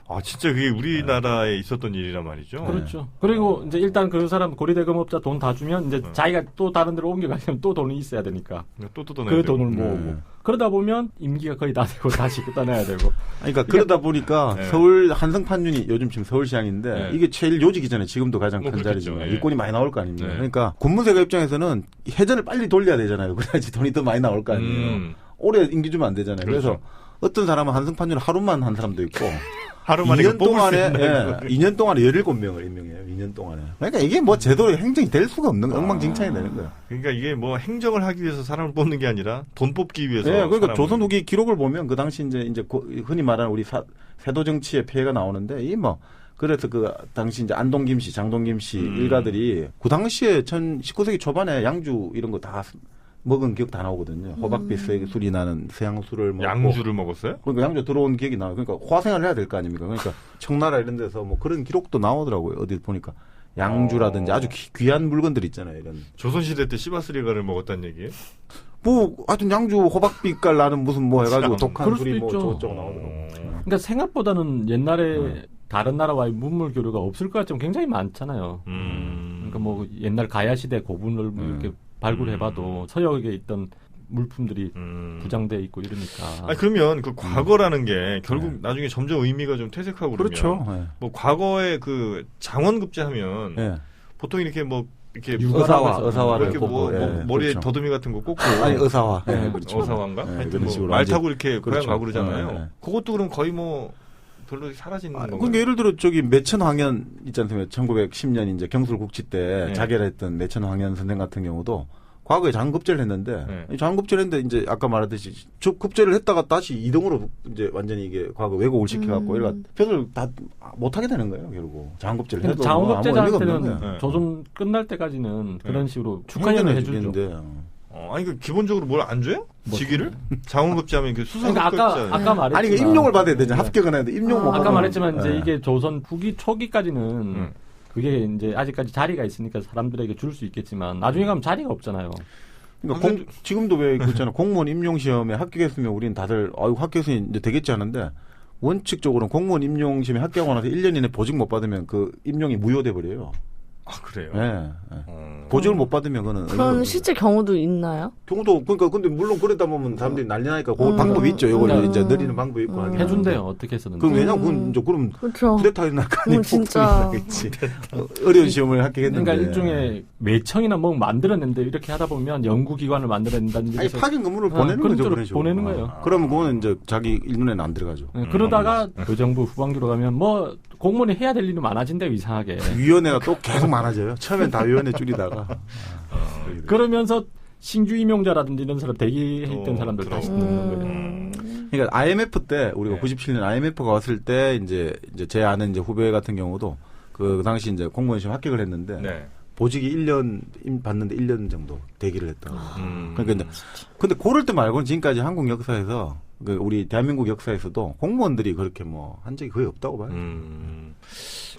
아, 진짜 그게 우리나라에 있었던 일이란 말이죠. 그렇죠. 그리고 이제 일단 그 사람 고리대금업자 돈 다 주면 이제 자기가 또 다른 데로 옮겨가려면 또 돈이 있어야 되니까. 또 그 돈을 모으고. 그러다 보면 임기가 거의 다 되고 다시 떠나야 되고. 그러니까 그러다 보니까 서울 한성판윤이 요즘 지금 서울시장인데 이게 제일 요직이잖아요. 지금도 가장 큰 자리지만 일꾼이 많이 나올 거 아닙니까. 그러니까 군무세가 입장에서는 해전을 빨리 돌려야 되잖아요. 그래야지 돈이 더 많이 나올 거 아니에요. 오래 임기 주면 안 되잖아요. 그렇죠. 그래서 어떤 사람은 한성판윤을 하루만 한 사람도 있고. 하루 만에 2년 동안에 2년 동안에 17명을 임명해요. 2년 동안에. 그러니까 이게 뭐 제대로 행정이 될 수가 없는 엉망진창이 되는 거예요. 그러니까 이게 뭐 행정을 하기 위해서 사람을 뽑는 게 아니라 돈 뽑기 위해서. 네, 그러니까 조선 후기 기록을 보면 그 당시 이제 흔히 말하는 우리 세도 정치의 폐해가 나오는데 이 뭐 그래서 그 당시 이제 안동 김씨, 장동 김씨 일가들이 그 당시에 19세기 초반에 양주 이런 거 다 먹은 기억 다 나오거든요. 호박빛 술이 나는 서양술을 먹고. 양주를 먹었어요? 그러니까 양주 들어온 기억이 나요. 그러니까 화생활을 해야 될 거 아닙니까? 그러니까 청나라 이런 데서 뭐 그런 기록도 나오더라고요. 어디 보니까. 양주라든지 아주 귀한 물건들 있잖아요. 이런. 조선시대 때 씨바스리가를 먹었다는 얘기예요? 뭐 하여튼 양주 호박빛깔 나는 무슨 뭐 해가지고 독한 술이 뭐 저쪽 나오더라고요. 그러니까 생각보다는 옛날에 다른 나라와의 문물 교류가 없을 것 같지만 굉장히 많잖아요. 그러니까 뭐 옛날 가야 시대 고분을 이렇게 발굴해봐도 서역에 있던 물품들이 부장돼 있고 이러니까. 아니, 그러면 그 과거라는 게 결국 나중에 점점 의미가 좀 퇴색하고 그렇죠. 그러면 뭐 과거에 그 장원급제하면 보통 이렇게 뭐 이렇게 의사화를 이렇게 뭐 머리에 그렇죠. 더듬이 같은 거 꽂고 아니 의사화. 그렇죠. 의사화인가? 하여튼 뭐 말 타고 이렇게 고향 가고 그러잖아요. 그것도 그럼 거의 뭐 별로 사라지는 건가요? 그러니까 예를 들어 저기 매천황현 있지 않습니까? 1910년 이제 경술국치 때 자결했던 매천황현 선생 같은 경우도 과거에 장급제를 했는데 장급제를 했는데 이제 아까 말했듯이 급제를 했다가 다시 이동으로 이제 완전히 이게 과거 왜곡을 시켜갖고 이래가 벼슬 다 못하게 되는 거예요 결국 장급제를 해도 장급제자한테는 조선 끝날 때까지는 그런 식으로 축하년을 해주죠. 아니 그 기본적으로 뭘 안 줘요? 직위를? 장원급제하면 그 수사급제. 그러니까 아까 말했지만 아니 그 임용을 받아야 되죠. 합격은 해야 돼. 임용 못 아까 말했지만 이제 이게 조선 후기 초기까지는 그게 이제 아직까지 자리가 있으니까 사람들에게 줄 수 있겠지만 나중에 가면 자리가 없잖아요. 그러니까 지금도 왜 그렇잖아. 공무원 임용 시험에 합격했으면 우리는 다들 아이고 합격했으니 이제 되겠지 하는데 원칙적으로는 공무원 임용 시험에 합격하고 나서 1년 이내 보직 못 받으면 그 임용이 무효돼 버려요. 아, 그래요? 네. 보직을 못 받으면 그거는. 그런 실제 경우도 있나요? 경우도, 그러니까, 근데 물론 그러다 보면 사람들이 난리 나니까 그 방법이 있죠. 요걸 이제 느리는 방법이 있고 하긴. 해준대요. 어떻게 해서든. 그럼 왜냐면 그건 이제 그럼. 그렇죠. 쿠데타에 나가니 진짜. 어려운 시험을 합격했는데. 그러니까 일종의 매청이나 뭐 만들어낸데 이렇게 하다 보면 연구기관을 만들어낸다는 아니, 파견 근무를 보내는 거죠. 그런 식으로. 보내는 거예요. 그러면 그거는 이제 자기 일눈에는 안 들어가죠. 그러다가 의정부 후반기로 가면 뭐 공무원이 해야 될 일이 많아진대요. 이상하게. 위원회가 또 계속 많아져요. 처음엔 다 위원회 줄이다가. 그러면서 신규 임용자라든지 이런 사람 대기했던 사람들 다시 넣는 거예요. 그러니까 IMF 때 우리가 97년 IMF가 왔을 때 이제 제 아는 이제 후배 같은 경우도 그 당시 이제 공무원 시험 합격을 했는데 보직이 1년 받는데 1년 정도 대기를 했다고. 그러니까 이제 근데 그럴 때 말고는 지금까지 한국 역사에서 우리 대한민국 역사에서도 공무원들이 그렇게 뭐 한 적이 거의 없다고 봐요.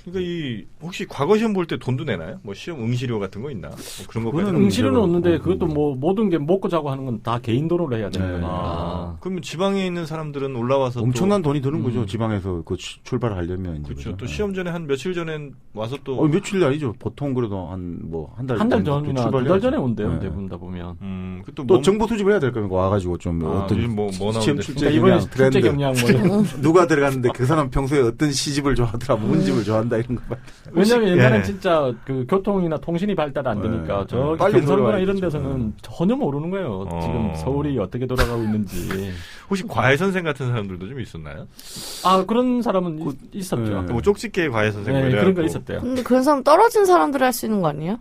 그러니까 혹시 과거 시험 볼 때 돈도 내나요? 뭐 시험 응시료 같은 거 있나? 뭐 그런 거까지. 응시료는 없는데 그것도 뭐 모든 게 먹고 자고 하는 건 다 개인 돈으로 해야 되는 거니까. 그러면 지방에 있는 사람들은 올라와서 엄청난 돈이 드는 거죠. 지방에서 그 출발을 하려면. 그렇죠. 또 시험 전에 한 며칠 전에 와서 또. 며칠이 아니죠. 보통 그래도 한 달 전이나 2달 전에 온대요. 대부분 다 보면. 또 정보 수집을 해야 될 겁니다. 와가지고 좀 어떤 시험 출제 경향, 트렌드 누가 들어갔는데 그 사람 평소에 어떤 시집을 좋아하더라, 문집을 좋아한다. 된다 이런 거. 왜냐하면 옛날엔 진짜 그 교통이나 통신이 발달 안 되니까 저 경상도나 이런 데서는 전혀 모르는 거예요. 지금 서울이 어떻게 돌아가고 있는지. 혹시 과외 선생 같은 사람들도 좀 있었나요? 아 그런 사람은 있었죠. 뭐 쪽집게 과외 선생 그런 거 있었대요. 근데 그런 사람 떨어진 사람들 할 수 있는 거 아니에요?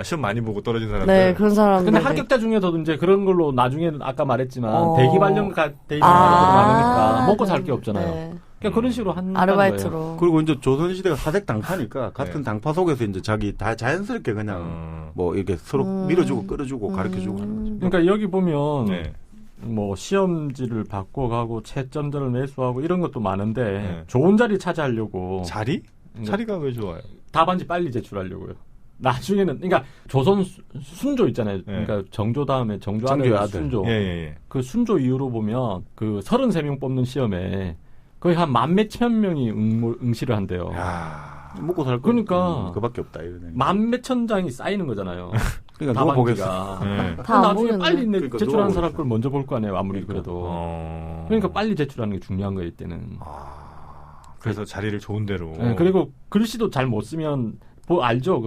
시험 많이 보고 떨어진 사람들. 네, 그런 사람들. 근데 합격자 중에서도 이제 그런 걸로 나중에는 아까 말했지만 대기 발령가 돼 있는 사람들 많으니까 먹고 살 게 없잖아요. 네. 그러니까 그런 식으로 한 아르바이트로. 그리고 이제 조선시대가 사대 당파니까 같은 당파 속에서 이제 자기 다 자연스럽게 그냥 뭐 이렇게 서로 밀어주고 끌어주고 가르쳐주고 하는 거죠. 그러니까 여기 보면 뭐 시험지를 바꿔가고 채점들을 매수하고 이런 것도 많은데 좋은 자리 찾아하려고. 자리? 자리가 왜 좋아요? 답안지 빨리 제출하려고요. 나중에는 그러니까 조선 순조 있잖아요. 그러니까 정조 다음에 정조 아들 순조. 그 순조 이후로 보면 그 33명 뽑는 시험에 거의 한 10,000몇 명이 응시를 한대요. 야, 먹고 살 거. 그러니까 그밖에 없다 이러네. 10,000천 장이 쌓이는 거잖아요. 그러니까 누가 보겠어. 다 나중에 빨리 그러니까 제출하는 사람 걸 먼저 볼 거 아니에요. 아무리 그래도. 그러니까 빨리 제출하는 게 중요한 거예요 이때는. 그래서 자리를 좋은 데로. 그리고 글씨도 잘 못 쓰면 알죠?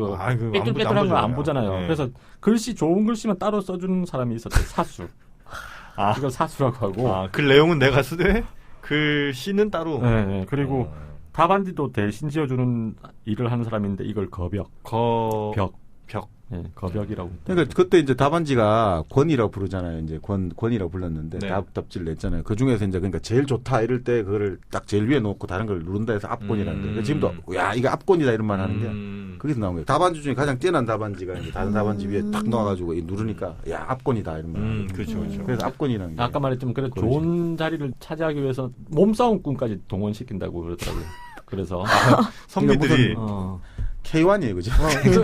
삐뚤빼뚤한 거 안 보잖아요. 그래서 글씨 좋은 글씨만 따로 써주는 사람이 있었대요. 사수. 이걸 사수라고 하고. 그 내용은 내가 쓰되 글씨는 따로. 네. 그리고 답안지도 대신 지어주는 일을 하는 사람인데 이걸 거벽. 벽. 네, 거벽이라고. 그러니까 그때 이제 답안지가 권이라고 부르잖아요. 이제 권이라고 불렀는데 답지를 냈잖아요. 그 중에서 이제 그러니까 제일 좋다 이럴 때 그거를 딱 제일 위에 놓고 다른 걸 누른다 해서 압권이라는 거예요. 지금도 야 이거 압권이다 이런 말 하는 게 거기서 나온 거예요. 답안지 중에 가장 뛰어난 답안지가 이제 다른 답안지 위에 탁 놓아가지고 누르니까 야 압권이다 이런 말. 그렇죠. 그래서 압권이라는 게. 아까 말했지만 그래 좋은 자리를 차지하기 위해서 몸싸움꾼까지 동원시킨다고 그러더라고요. 그래서 선비들이. K1이에요, 그죠?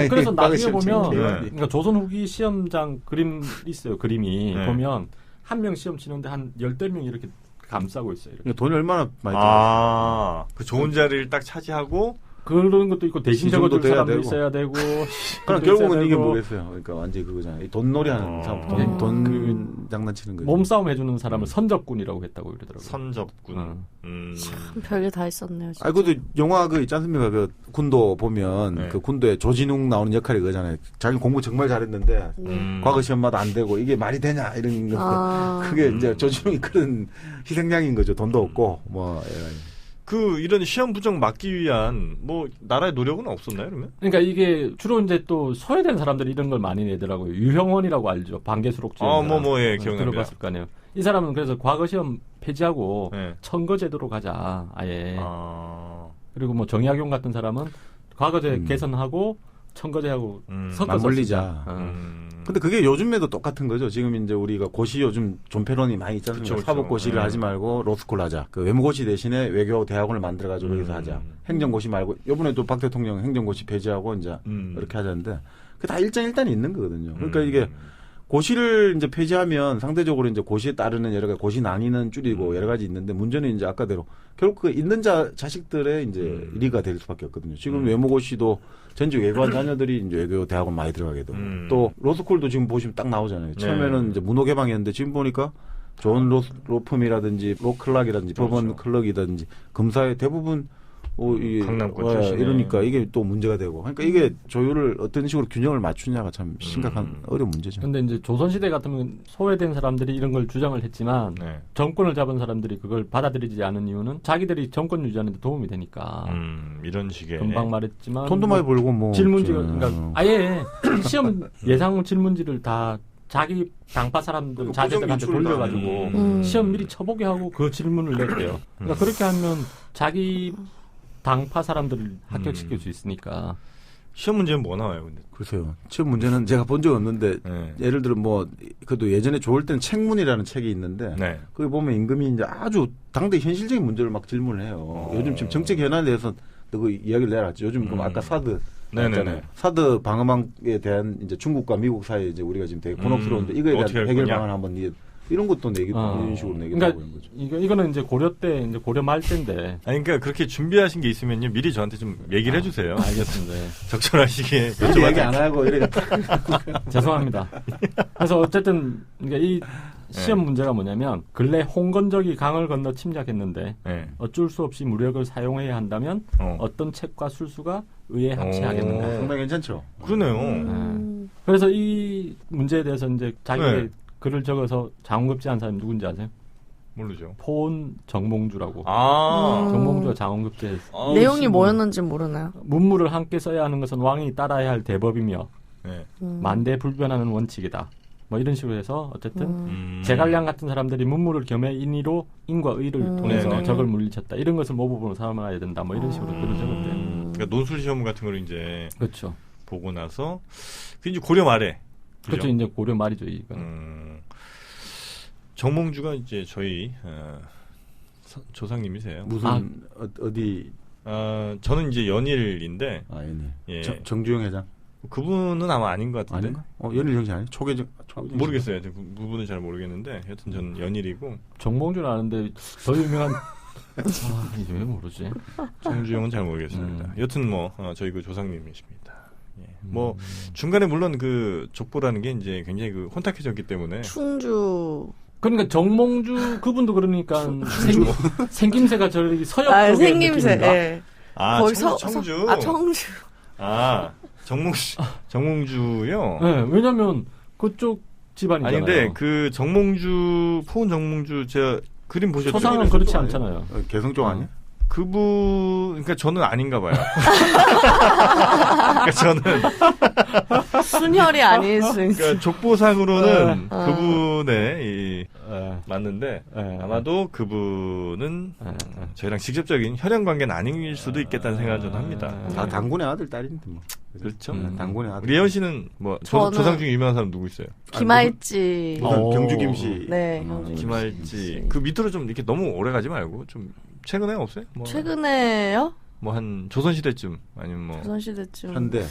그래서 나중에 보면, 그러니까 조선 후기 시험장 그림 있어요, 그림이. 보면, 한 명 시험 치는데 한 10명 이렇게 감싸고 있어요. 이렇게. 돈이 얼마나 많이 들어요? 그 좋은 자리를 딱 차지하고, 그런 것도 있고, 대신 적어줄 사람도 있어야 되고. 그럼 결국은 이게 뭐겠어요? 그러니까 완전히 그거잖아요. 돈놀이 하는 사람, 돈 장난치는 거죠. 몸싸움 해주는 사람을 선접군이라고 했다고 그러더라고요. 선접군. 참 별게 다 있었네요. 진짜. 그것도 영화 있지 않습니까? 그 군도 보면 그 군도에 조진웅 나오는 역할이 그거잖아요. 자기 공부 정말 잘했는데 과거 시험마다 안 되고 이게 말이 되냐 이런 거. 그게 이제 조진웅이 그런 희생양인 거죠. 돈도 없고 뭐. 이런 시험 부정 막기 위한 나라의 노력은 없었나요, 그러면? 그러니까 이게 주로 이제 또 소외된 사람들이 이런 걸 많이 내더라고요. 유형원이라고 알죠. 반개수록제. 기억납니다. 들어봤을 거 아니에요. 이 사람은 그래서 과거 시험 폐지하고 청거제도로 가자, 아예. 그리고 뭐 정약용 같은 사람은 과거제 개선하고 청거제하고 섞어서 맞물리자. 근데 그게 요즘에도 똑같은 거죠. 지금 이제 우리가 고시 요즘 존폐론이 많이 있지 않습니까? 사법고시를 하지 말고 로스쿨 하자. 그 외무고시 대신에 외교대학원을 만들어가지고 여기서 하자. 행정고시 말고 요번에도 박 대통령 행정고시 폐지하고 이제 이렇게 하자는데 그게 다 일장일단이 있는 거거든요. 그러니까 이게 고시를 이제 폐지하면 상대적으로 이제 고시에 따르는 여러 가지 고시 난이는 줄이고 여러 가지 있는데 문제는 이제 아까대로 결국 그 있는 자식들의 이제 리가 될 수밖에 없거든요. 지금 외무고시도 전직 외고한 자녀들이 이제 외교 대학원 많이 들어가게 되고 또 로스쿨도 지금 보시면 딱 나오잖아요. 처음에는 이제 문호 개방이었는데 지금 보니까 좋은 로펌이라든지 로클락이라든지 법원 클럭이라든지 검사의 대부분 강남권 출신에 이러니까 이게 또 문제가 되고 그러니까 이게 조율을 어떤 식으로 균형을 맞추냐가 참 심각한 어려운 문제죠. 그런데 이제 조선시대 같으면 소외된 사람들이 이런 걸 주장을 했지만 정권을 잡은 사람들이 그걸 받아들이지 않은 이유는 자기들이 정권 유지하는 데 도움이 되니까 이런 식의 금방 말했지만 돈도 많이 벌고 뭐 질문지가 그러니까 아예 시험 예상 질문지를 다 자기 당파 사람들 자제들한테 돌려가지고 시험 미리 쳐보게 하고 그 질문을 냈대요. 그러니까 그렇게 하면 자기 당파 사람들을 합격시킬 수 있으니까. 시험 문제는 뭐 나와요, 근데? 글쎄요. 시험 문제는 제가 본 적 없는데, 예를 들어 그래도 예전에 좋을 때는 책문이라는 책이 있는데, 거기 보면 임금이 이제 아주 당대 현실적인 문제를 막 질문을 해요. 요즘 지금 정책 현안에 대해서 그 이야기를 내놨죠. 요즘 그럼 아까 사드. 있잖아요. 사드 방어망에 대한 이제 중국과 미국 사이에 이제 우리가 지금 되게 곤혹스러운데 이거에 대한 해결 방안 한번 이런 것도 내기도 이런 식으로 내기도 그러니까 하고 거죠. 이거는 이제 고려 때 이제 고려 말 때인데. 그러니까 그렇게 준비하신 게 있으면요 미리 저한테 좀 얘기를 해주세요. 알겠습니다. 적절하시게 얘기 안 하고 이래. 죄송합니다. 그래서 어쨌든 그러니까 이 시험 문제가 뭐냐면 근래 홍건적이 강을 건너 침략했는데 어쩔 수 없이 무력을 사용해야 한다면 어떤 책과 술수가 의에 합치하겠는가. 상당히 괜찮죠. 그러네요. 그래서 이 문제에 대해서 이제 자기의 글을 적어서 장원급제한 사람이 누군지 아세요? 모르죠. 포온 정몽주라고. 정몽주가 장원급제했어. 내용이 뭐였는지 모르나요? 문물을 함께 써야 하는 것은 왕이 따라야 할 대법이며 만대불변하는 원칙이다. 뭐 이런 식으로 해서 어쨌든 제갈량 같은 사람들이 문물을 겸해 인의로 인과 의를 통해서 적을 물리쳤다. 이런 것을 모범으로 삼아야 된다. 뭐 이런 식으로 글을 적었대요. 그러니까 논술 시험 같은 걸 이제 그렇죠. 보고 나서 그 이제 고려 말에 그렇죠. 이제 고려 말이죠. 정몽주가 이제 저희 조상님이세요. 무슨 어디? 저는 이제 연일인데. 연일. 예. 정주영 회장. 그분은 아마 아닌 것 같은데. 아닌가? 연일 정신 아니? 초계정. 모르겠어요. 그분은 잘 모르겠는데. 여튼 저는 연일이고. 정몽주는 아는데 더 유명한. 이제 왜 모르지? 정주영은 잘 모르겠습니다. 여튼 뭐 저희 그 조상님이십니다. 뭐 중간에 물론 그 족보라는 게 이제 굉장히 그 혼탁해졌기 때문에. 충주. 그러니까 정몽주 그분도 그러니까 생김새가 저기 서역 쪽의 생김새. 느낌인가? 예. 거기 청주. 청주. 정몽주요. 네, 왜냐면 그쪽 집안이잖아요. 아니 근데 그 정몽주 포은 정몽주 제가 그림 보셨죠? 초상은 그렇지 않잖아요. 개성 쪽 아니야? 그러니까 저는 아닌가 봐요. 그러니까 저는 순혈이 아닌 그러니까 족보상으로는 그분의 맞는데 아마도 그분은 저희랑 직접적인 혈연 관계는 아닐 수도 있겠다는 생각을 저는 합니다. 다 단군의 아들 딸인데 뭐. 그렇죠. 단군의 아들. 예원 씨는 뭐 조상 중에 유명한 사람 누구 있어요? 김할지. 경주 김씨. 네, 경주 김할지. 그 밑으로 좀 이렇게 너무 오래 가지 말고 좀 최근에 없어요? 뭐 최근에요? 뭐 한 조선시대쯤 아니면 뭐 조선시대쯤. 현대 네.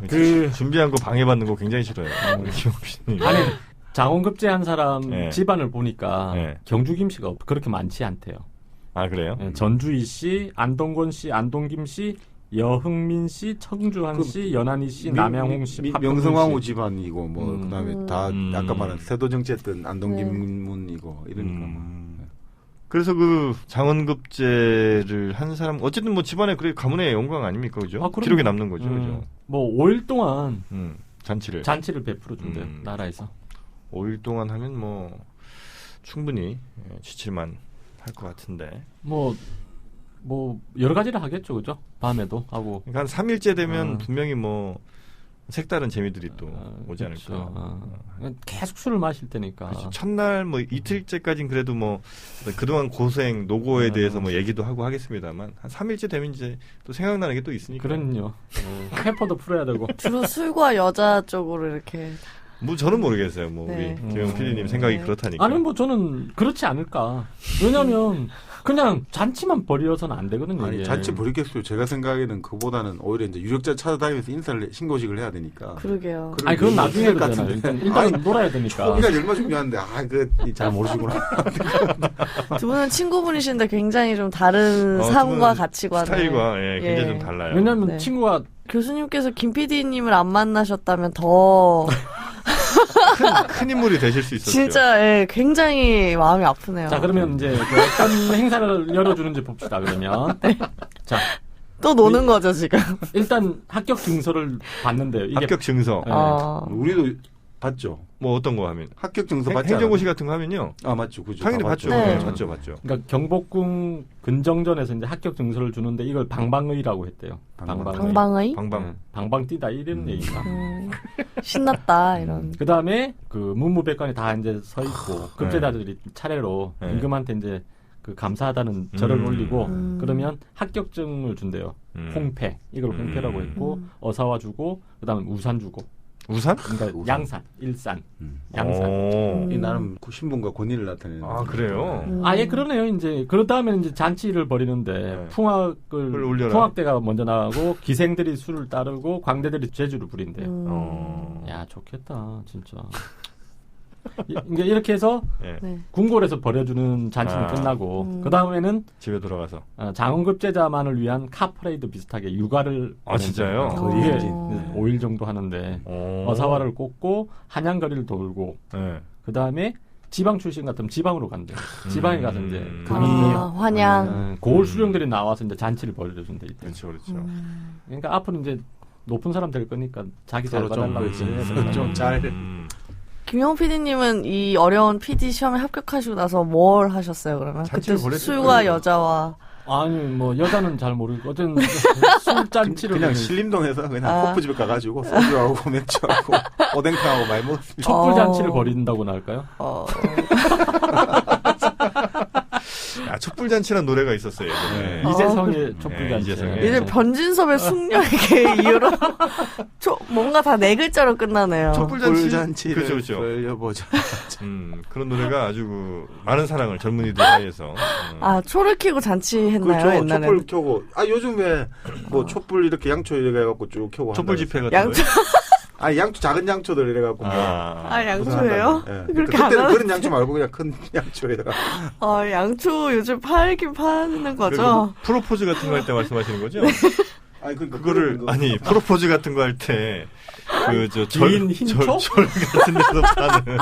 근데 준비한 거 방해받는 거 굉장히 싫어요. 김홍신님. 아니 장원급제한 사람 집안을 보니까 경주 김씨가 그렇게 많지 않대요. 아 그래요? 전주희 씨, 안동권 씨, 안동김 씨, 여흥민 씨, 청주한 씨, 연한희 씨, 남양홍 씨, 명성황후 집안이고 뭐 그다음에 다 아까 말한 세도정치했던 안동김문이고 이러니까. 그래서 그 장원급제를 한 사람 어쨌든 뭐 집안에 그래 가문의 영광 아닙니까, 그죠? 기록에 남는 거죠, 그죠? 뭐 5일 동안 잔치를 베풀어 준대요 나라에서. 5일 동안 하면 뭐 충분히 지칠만 할 것 같은데. 뭐 여러 가지를 하겠죠, 그죠? 밤에도 하고. 그러니까 한 3일째 되면 분명히 뭐 색다른 재미들이 또 오지 않을까. 계속 술을 마실 때니까. 그렇죠. 첫날 뭐 이틀째까지는 그래도 뭐 그동안 고생 노고에 대해서 뭐 얘기도 하고 하겠습니다만 한 3일째 되면 이제 또 생각나는 게 또 있으니까. 그럼요. 회포도 풀어야 되고. 주로 술과 여자 쪽으로 이렇게. 뭐 저는 모르겠어요. 뭐 우리 김영 PD님 생각이 그렇다니까. 아니 뭐 저는 그렇지 않을까. 왜냐하면 그냥 잔치만 벌여서는 안 되거든요. 아니 잔치 벌이겠어요. 제가 생각에는 그보다는 오히려 이제 유력자 찾아다니면서 인사를 신고식을 해야 되니까. 그러게요. 아니 그건 나중에 되잖아요. 일단 놀아야 되니까. 초기가 얼마나 중요한데 잘 모르시구나. 두 분은 친구분이신데 굉장히 좀 다른 삶과 가치관을 스타일과 굉장히 좀 달라요. 왜냐하면 친구가 교수님께서 김 PD님을 안 만나셨다면 더 큰 인물이 되실 수 있었죠. 진짜 굉장히 마음이 아프네요. 자 그러면 이제 어떤 행사를 열어주는지 봅시다. 그러면 자 또 노는 거죠 지금. 일단 합격 증서를 받는데요. 이게 합격 증서. 우리도 받죠. 뭐 어떤 거 하면 합격 증서 받지 행정고시 같은 거 하면요. 맞죠, 그죠. 당연히 받죠. 네. 받죠. 그러니까 경복궁 근정전에서 이제 합격 증서를 주는데 이걸 방방의라고 했대요. 방방의? 방방 뛰다 이런 얘기가. 신났다 이런. 그 다음에 그 문무백관이 다 이제 서 있고 급제자들이 차례로 임금한테 이제 그 감사하다는 절을 올리고 그러면 합격증을 준대요. 홍패 이걸 홍패라고 했고 어사와 주고 그다음에 우산 주고. 우산? 그러니까 우산. 양산, 일산, 양산. 이 나름 신분과 권위를 나타내는. 아 그래요? 아예 그러네요. 이제 그렇 다음에 이제 잔치를 벌이는데 풍악대가 먼저 나가고 기생들이 술을 따르고 광대들이 제주를 부린대요. 야 좋겠다 진짜. 이렇게 해서 궁궐에서 벌여주는 잔치는 끝나고 그 다음에는 집에 돌아가서 장원급제자만을 위한 카퍼레이드 비슷하게 육아를 진짜요? 거리에 5일 정도 하는데 어사화를 꽂고 한양거리를 돌고 그 다음에 지방 출신 같으면 지방으로 간대요. 지방에 가서 이제 환양 고을 수령들이 나와서 이제 잔치를 벌여준대. 그렇죠. 그러니까 앞으로 이제 높은 사람 될 거니까 자기 잘 봐달라고 좀 잘. 김용 PD님은 이 어려운 PD 시험에 합격하시고 나서 뭘 하셨어요? 그러면 그때 술과 여자와 아니 뭐 여자는 잘 모르고 어쨌든 술잔치를 그냥 신림동에서 그냥 코프집에 가가지고 소주하고 맥주하고 오뎅탕하고 많이 먹었습니다. 촛불잔치를 벌인다고나 할까요? 촛불잔치라는 노래가 있었어요. 이재성의 촛불잔치. 이제 변진섭의 숙녀에게 이유로 뭔가 다 네 글자로 끝나네요. 촛불잔치를 그렇죠. 벌려보자. 그런 노래가 아주 많은 사랑을 젊은이들 사이에서. 초를 켜고 잔치했나요? 그렇죠. 옛날에 촛불 켜고. 요즘 왜 뭐 촛불 이렇게 양초 이렇게 해갖고 쭉 켜고. 촛불 집회 같은 양초. 양초 작은 양초들 이래갖고. 양초예요? 네. 그때는 그런 양초 말고 그냥 큰 양초에다가. 양초 요즘 팔긴 파는 거죠? 프로포즈 같은 거 할 때 말씀하시는 거죠? 그거를 프로포즈 같은 거 할 때 긴 흰초? 절 같은 데서 파는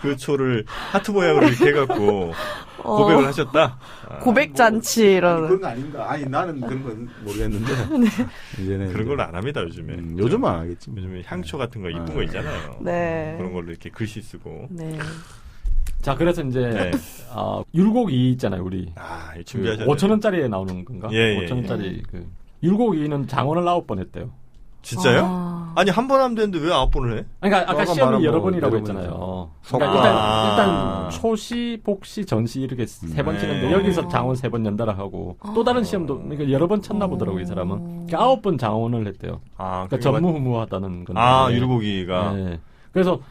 그 초를 하트 모양으로 이렇게 해갖고 고백을 하셨다. 고백잔치 이런. 그런 거 아닌가? 나는 그런 건 모르겠는데. 이제는 그런 걸 안 합니다 요즘에. 요즘은 안 하겠지. 요즘에 향초 같은 거 이쁜 거 있잖아요. 네. 그런 걸로 이렇게 글씨 쓰고. 네. 자, 그래서 이제 율곡이 있잖아요, 우리. 준비하셨네. 5,000원짜리에 나오는 건가? 5,000원짜리 그 율곡이는 장원을 9번 했대요. 진짜요? 아니 한 번 하면 되는데 왜 9번을 해? 그러니까 아까 시험이 여러 번이라고 했잖아요. 그러니까 일단 초시, 복시, 전시 이렇게 3번 치는데 여기서 장원 3번 연달아 하고 또 다른 시험도 그러니까 여러 번 쳤나 보더라고요, 이 사람은. 그러니까 9번 장원을 했대요. 그러니까 전무후무하다는 건데. 율곡이가. 네. 그래서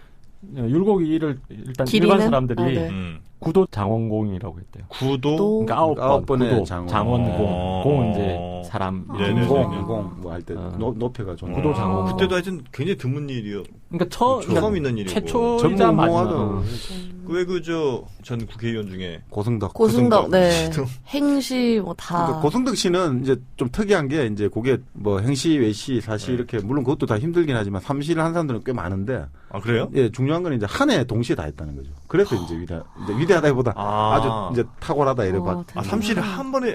율곡이를 일단 일반 사람들이 구도 장원공이라고 했대요. 구도? 그러니까 9번의 장원공. 공은 이제 사람. 공 뭐 할 때 높여가 좀. 구도 장원. 그때도 하여튼 굉장히 드문 일이요. 그러니까 처음 있는 일이고. 최초이자 마지막. 왜 전 국회의원 중에 고승덕, 네. 행시 뭐 다. 그러니까 고승덕 씨는 이제 좀 특이한 게 이제 그게 뭐 행시, 외시, 사시 이렇게 물론 그것도 다 힘들긴 하지만 삼시를 한 사람들은 꽤 많은데. 그래요? 예, 중요한 건 이제 한 해 동시에 다 했다는 거죠. 그래서 이제 위대하다기보다 아주 이제 탁월하다 이래 봤. 삼시를 한 번에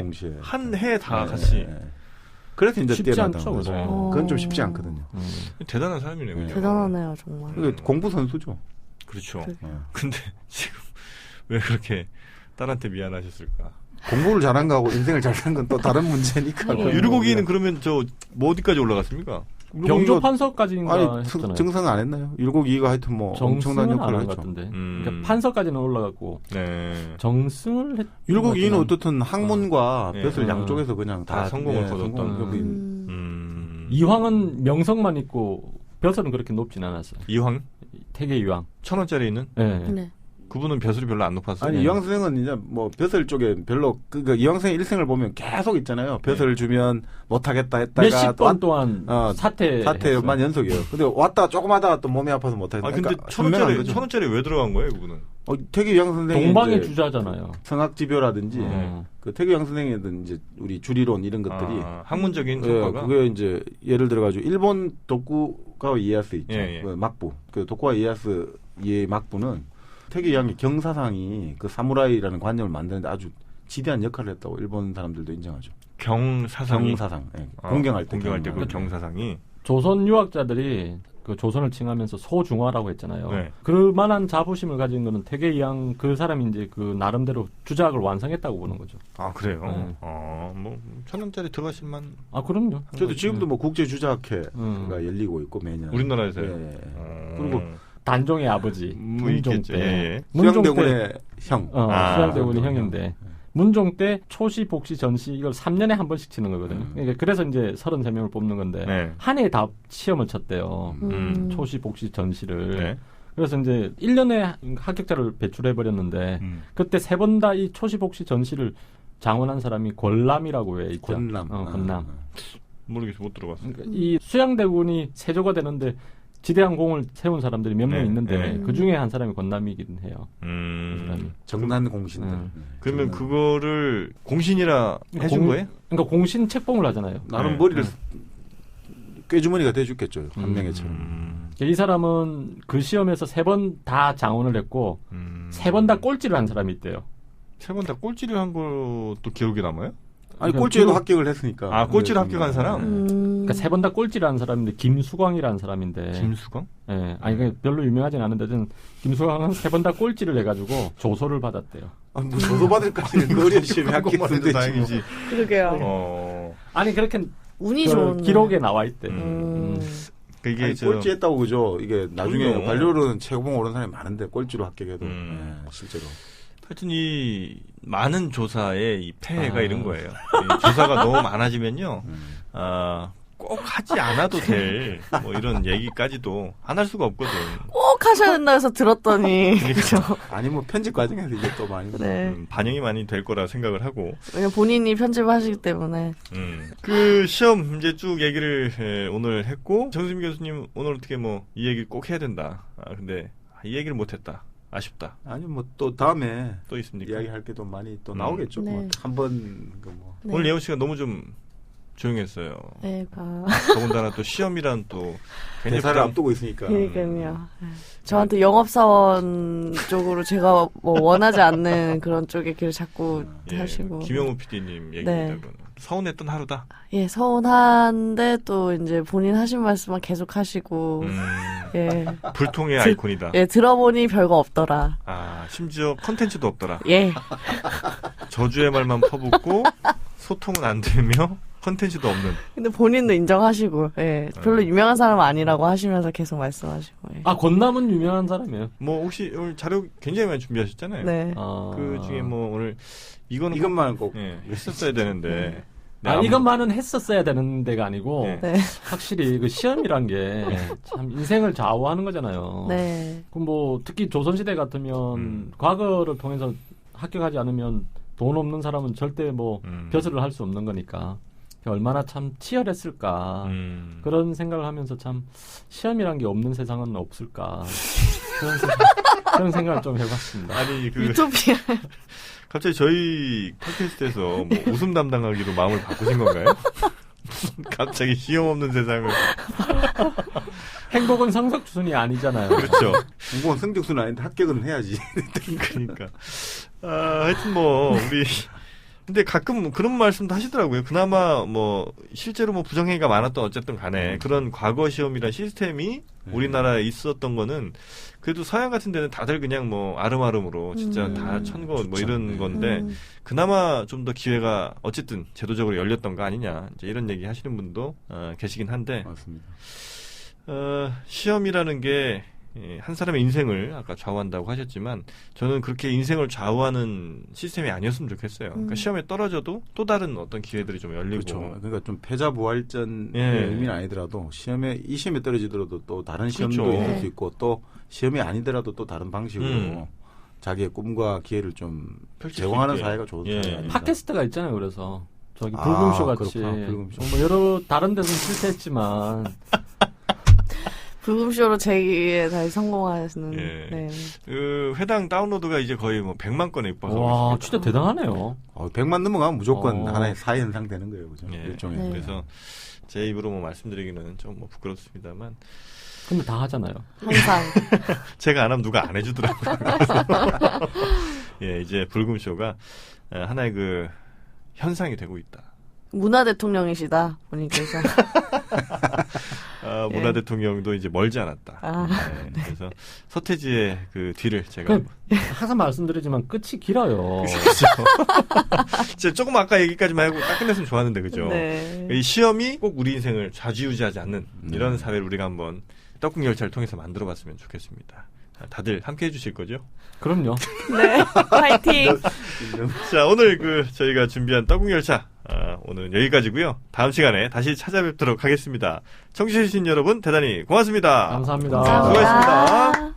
동시에 한 해 다 같이. 그래서 이제 쉽지 않죠, 그건 좀 쉽지 않거든요. 대단한 사람이네요. 대단하네요, 정말. 공부 선수죠. 그렇죠. 근데 지금 왜 그렇게 딸한테 미안하셨을까? 공부를 잘한 거하고 인생을 잘 산 건 또 다른 문제니까. 율곡이는 그러면 뭐 어디까지 올라갔습니까? 병조 판서까지인가 했잖아요. 증상 안 했나요? 율곡이가 하여튼 뭐 엄청난 역할을 했죠. 그러니까 판서까지는 올라갔고 정승을 했. 율곡이는 어떻든 학문과 벼슬 양쪽에서 그냥 다 성공을 거뒀던. 이황은 명성만 있고 벼슬은 그렇게 높진 않았어요. 이황? 태계 이황. 1,000원짜리는? 네. 그분은 벼슬이 별로 안 높았어요. 아니 이황 선생은 이제 뭐 벼슬 쪽에 별로 그러니까 이황 선생 일생을 보면 계속 있잖아요. 벼슬을 주면 못하겠다 했다가 몇십 번 동안 사퇴만 연속이에요. 근데 왔다 조금 하다가 또 몸이 아파서 못하겠다. 근데 1,000원짜리 왜 들어간 거예요, 그분은? 태계 이황 선생이 동방의 주자잖아요. 성학지묘라든지 그 태계 이황 선생이든 이제 우리 주리론 이런 것들이 학문적인 효과가 그게 이제 예를 들어가지고 일본 도쿠가와 이에야스 있죠. 그 막부 그 도쿠가와 이에야스 의 막부는 태계 이황의 경사상이 그 사무라이라는 관념을 만드는데 아주 지대한 역할을 했다고 일본 사람들도 인정하죠. 경사상. 네. 공경할 때 그 경사상이 조선 유학자들이 그 조선을 칭하면서 소중화라고 했잖아요. 그만한 자부심을 가진 거는 태계 이황 그 사람이 이제 그 나름대로 주작을 완성했다고 보는 거죠. 그래요? 뭐 1,000원짜리 들어가실 만. 그럼요. 저도 지금도 뭐 국제 주작회가 열리고 있고 매년. 우리나라에서요. 그리고 단종의 아버지 문종 때 수양대군의 형. 수양대군의 형인데 문종 때 초시, 복시, 전시 이걸 3년에 한 번씩 치는 거거든요. 그러니까 그래서 이제 33명을 뽑는 건데 한 해에 다 시험을 쳤대요. 초시, 복시, 전시를. 그래서 이제 1년에 합격자를 배출해 버렸는데 그때 3번 다 이 초시, 복시, 전시를 장원한 사람이 권람이라고 해 있죠. 권람. 권람. 모르겠어, 못 들어봤어요. 그러니까 이 수양대군이 세조가 되는데 지대한 공을 세운 사람들이 몇 명 있는데 그 중에 한 사람이 권남이긴 해요. 정난 공신들. 그러면 그거를 공신이라 해준 거예요? 그러니까 공신 책봉을 하잖아요. 나는 머리를 꾀주머니가 돼줬겠죠. 한 명의처럼. 이 사람은 그 시험에서 3번 다 장원을 했고 3번 다 꼴찌를 한 사람이 있대요. 3번 다 꼴찌를 한 것도 기록이 남아요? 아니 꼴찌에도 합격을 했으니까. 아 꼴찌를 합격한 사람? 그러니까 3번 다 꼴찌를 한 사람인데 김수광이라는 사람인데. 김수광? 네, 아니 그러니까 별로 유명하진 않은데 김수광은 3번 다 꼴찌를 해가지고 조소를 받았대요. 아니 뭐 조소 받을까지는 어려운 시험에 합격했는데 다행이지. 그러게요. 아니 그렇게 운이 좋은 기록에 나와 있대. 이게 아니, 꼴찌했다고 그죠. 이게 나중에 관료로는 최고봉 오른 사람이 많은데 꼴찌로 합격해도 실제로. 하여튼 이 많은 조사에 이 폐해가 이런 거예요. 조사가 너무 많아지면요, 꼭 하지 않아도 될 뭐 이런 얘기까지도 안 할 수가 없거든. 꼭 하셔야 된다 해서 들었더니 그렇죠. 아니 뭐 편집 과정에서 이게 또 많이 반영이 많이 될 거라 생각을 하고. 왜냐면 본인이 편집을 하시기 때문에. 그 시험 이제 쭉 얘기를 오늘 했고 정수민 교수님 오늘 어떻게 뭐 이 얘기 꼭 해야 된다. 근데 이 얘기를 못했다. 아쉽다. 아니 뭐 또 다음에 또 있습니까? 이야기할 게 또 많이 또 나오겠죠. 네. 뭐 한번 뭐. 네. 오늘 예원 씨가 너무 좀 조용했어요. 네, 더군다나 또 시험이란 또 대사를 앞두고 있으니까. 그러니까요. 저한테 영업사원 쪽으로 제가 뭐 원하지 않는 그런 쪽의 길을 자꾸 하시고. 김영우 PD님 얘기입니다. 서운했던 하루다. 예, 서운한데 또 이제 본인 하신 말씀만 계속 하시고. 예. 불통의 아이콘이다. 예, 들어보니 별거 없더라. 심지어 컨텐츠도 없더라. 예. 저주의 말만 퍼붓고 소통은 안 되며 컨텐츠도 없는. 근데 본인도 인정하시고, 예. 별로 유명한 사람 아니라고 하시면서 계속 말씀하시고. 예. 권남은 유명한 사람이에요. 뭐 혹시 오늘 자료 굉장히 많이 준비하셨잖아요. 네. 그 중에 뭐 오늘 이것만 꼭 했었어야 되는데. 이것만은 했었어야 되는 데가 아니고 확실히 그 시험이란 게 참 인생을 좌우하는 거잖아요. 네. 그럼 뭐 특히 조선시대 같으면 과거를 통해서 합격하지 않으면 돈 없는 사람은 절대 뭐 벼슬을 할 수 없는 거니까 얼마나 참 치열했을까 그런 생각을 하면서 참 시험이란 게 없는 세상은 없을까 그런 생각을 좀 해봤습니다. 아니 유토피아. 갑자기 저희 팟캐스트에서 뭐 웃음 담당하기로 마음을 바꾸신 건가요? 갑자기 시험 없는 세상을. 행복은 성적순이 아니잖아요. 그렇죠. 행복은 성적순 아닌데 합격은 해야지. 그러니까. 하여튼 뭐 우리 근데 가끔 그런 말씀도 하시더라고요. 그나마 뭐 실제로 뭐 부정행위가 많았던 어쨌든 간에 그런 과거 시험이란 시스템이 우리나라에 있었던 거는 그래도 서양 같은 데는 다들 그냥 뭐 아름아름으로 진짜 다 천거 뭐 이런 건데 그나마 좀 더 기회가 어쨌든 제도적으로 열렸던 거 아니냐 이제 이런 얘기 하시는 분도 계시긴 한데 맞습니다. 시험이라는 게 한 사람의 인생을 아까 좌우한다고 하셨지만 저는 그렇게 인생을 좌우하는 시스템이 아니었으면 좋겠어요. 그러니까 시험에 떨어져도 또 다른 어떤 기회들이 좀 열리고. 그렇죠. 그러니까 좀 패자부활전의 의미는 아니더라도 이 시험에 떨어지더라도 또 다른 시험도 그렇죠. 있을 수 있고 또 시험이 아니더라도 또 다른 방식으로 자기의 꿈과 기회를 좀 제공하는 사회가 좋은 사회 아닙니까? 팟캐스트가 있잖아요. 그래서 저기 불금쇼 같이 뭐 여러 다른 데서는 실패했지만 불금쇼로 제기에 다시 성공하시는. 네. 그 회당 다운로드가 이제 거의 뭐 100만 건에 육박하고 있습니다. 와, 진짜 대단하네요. 100만 넘어가면 무조건 하나의 사회 현상 되는 거예요, 그죠? 일종의. 네. 그래서 제 입으로 뭐 말씀드리기는 좀 뭐 부끄럽습니다만. 근데 다 하잖아요. 항상. 제가 안 하면 누가 안 해주더라고요. 이제 불금쇼가 하나의 그 현상이 되고 있다. 문화 대통령이시다, 본인께서. 문화 대통령도 이제 멀지 않았다. 그래서 서태지의 그 뒤를 제가 항상 말씀드리지만 끝이 길어요. 진짜 조금 아까 얘기까지만 하고 딱 끝냈으면 좋았는데 그죠? 네. 이 시험이 꼭 우리 인생을 좌지우지하지 않는 이런 사회를 우리가 한번 떡국 열차를 통해서 만들어봤으면 좋겠습니다. 다들 함께 해주실 거죠? 그럼요. 네, 파이팅. 자, 오늘 저희가 준비한 떡국 열차 오늘은 여기까지고요. 다음 시간에 다시 찾아뵙도록 하겠습니다. 청취해주신 여러분 대단히 고맙습니다. 감사합니다. 수고하셨습니다.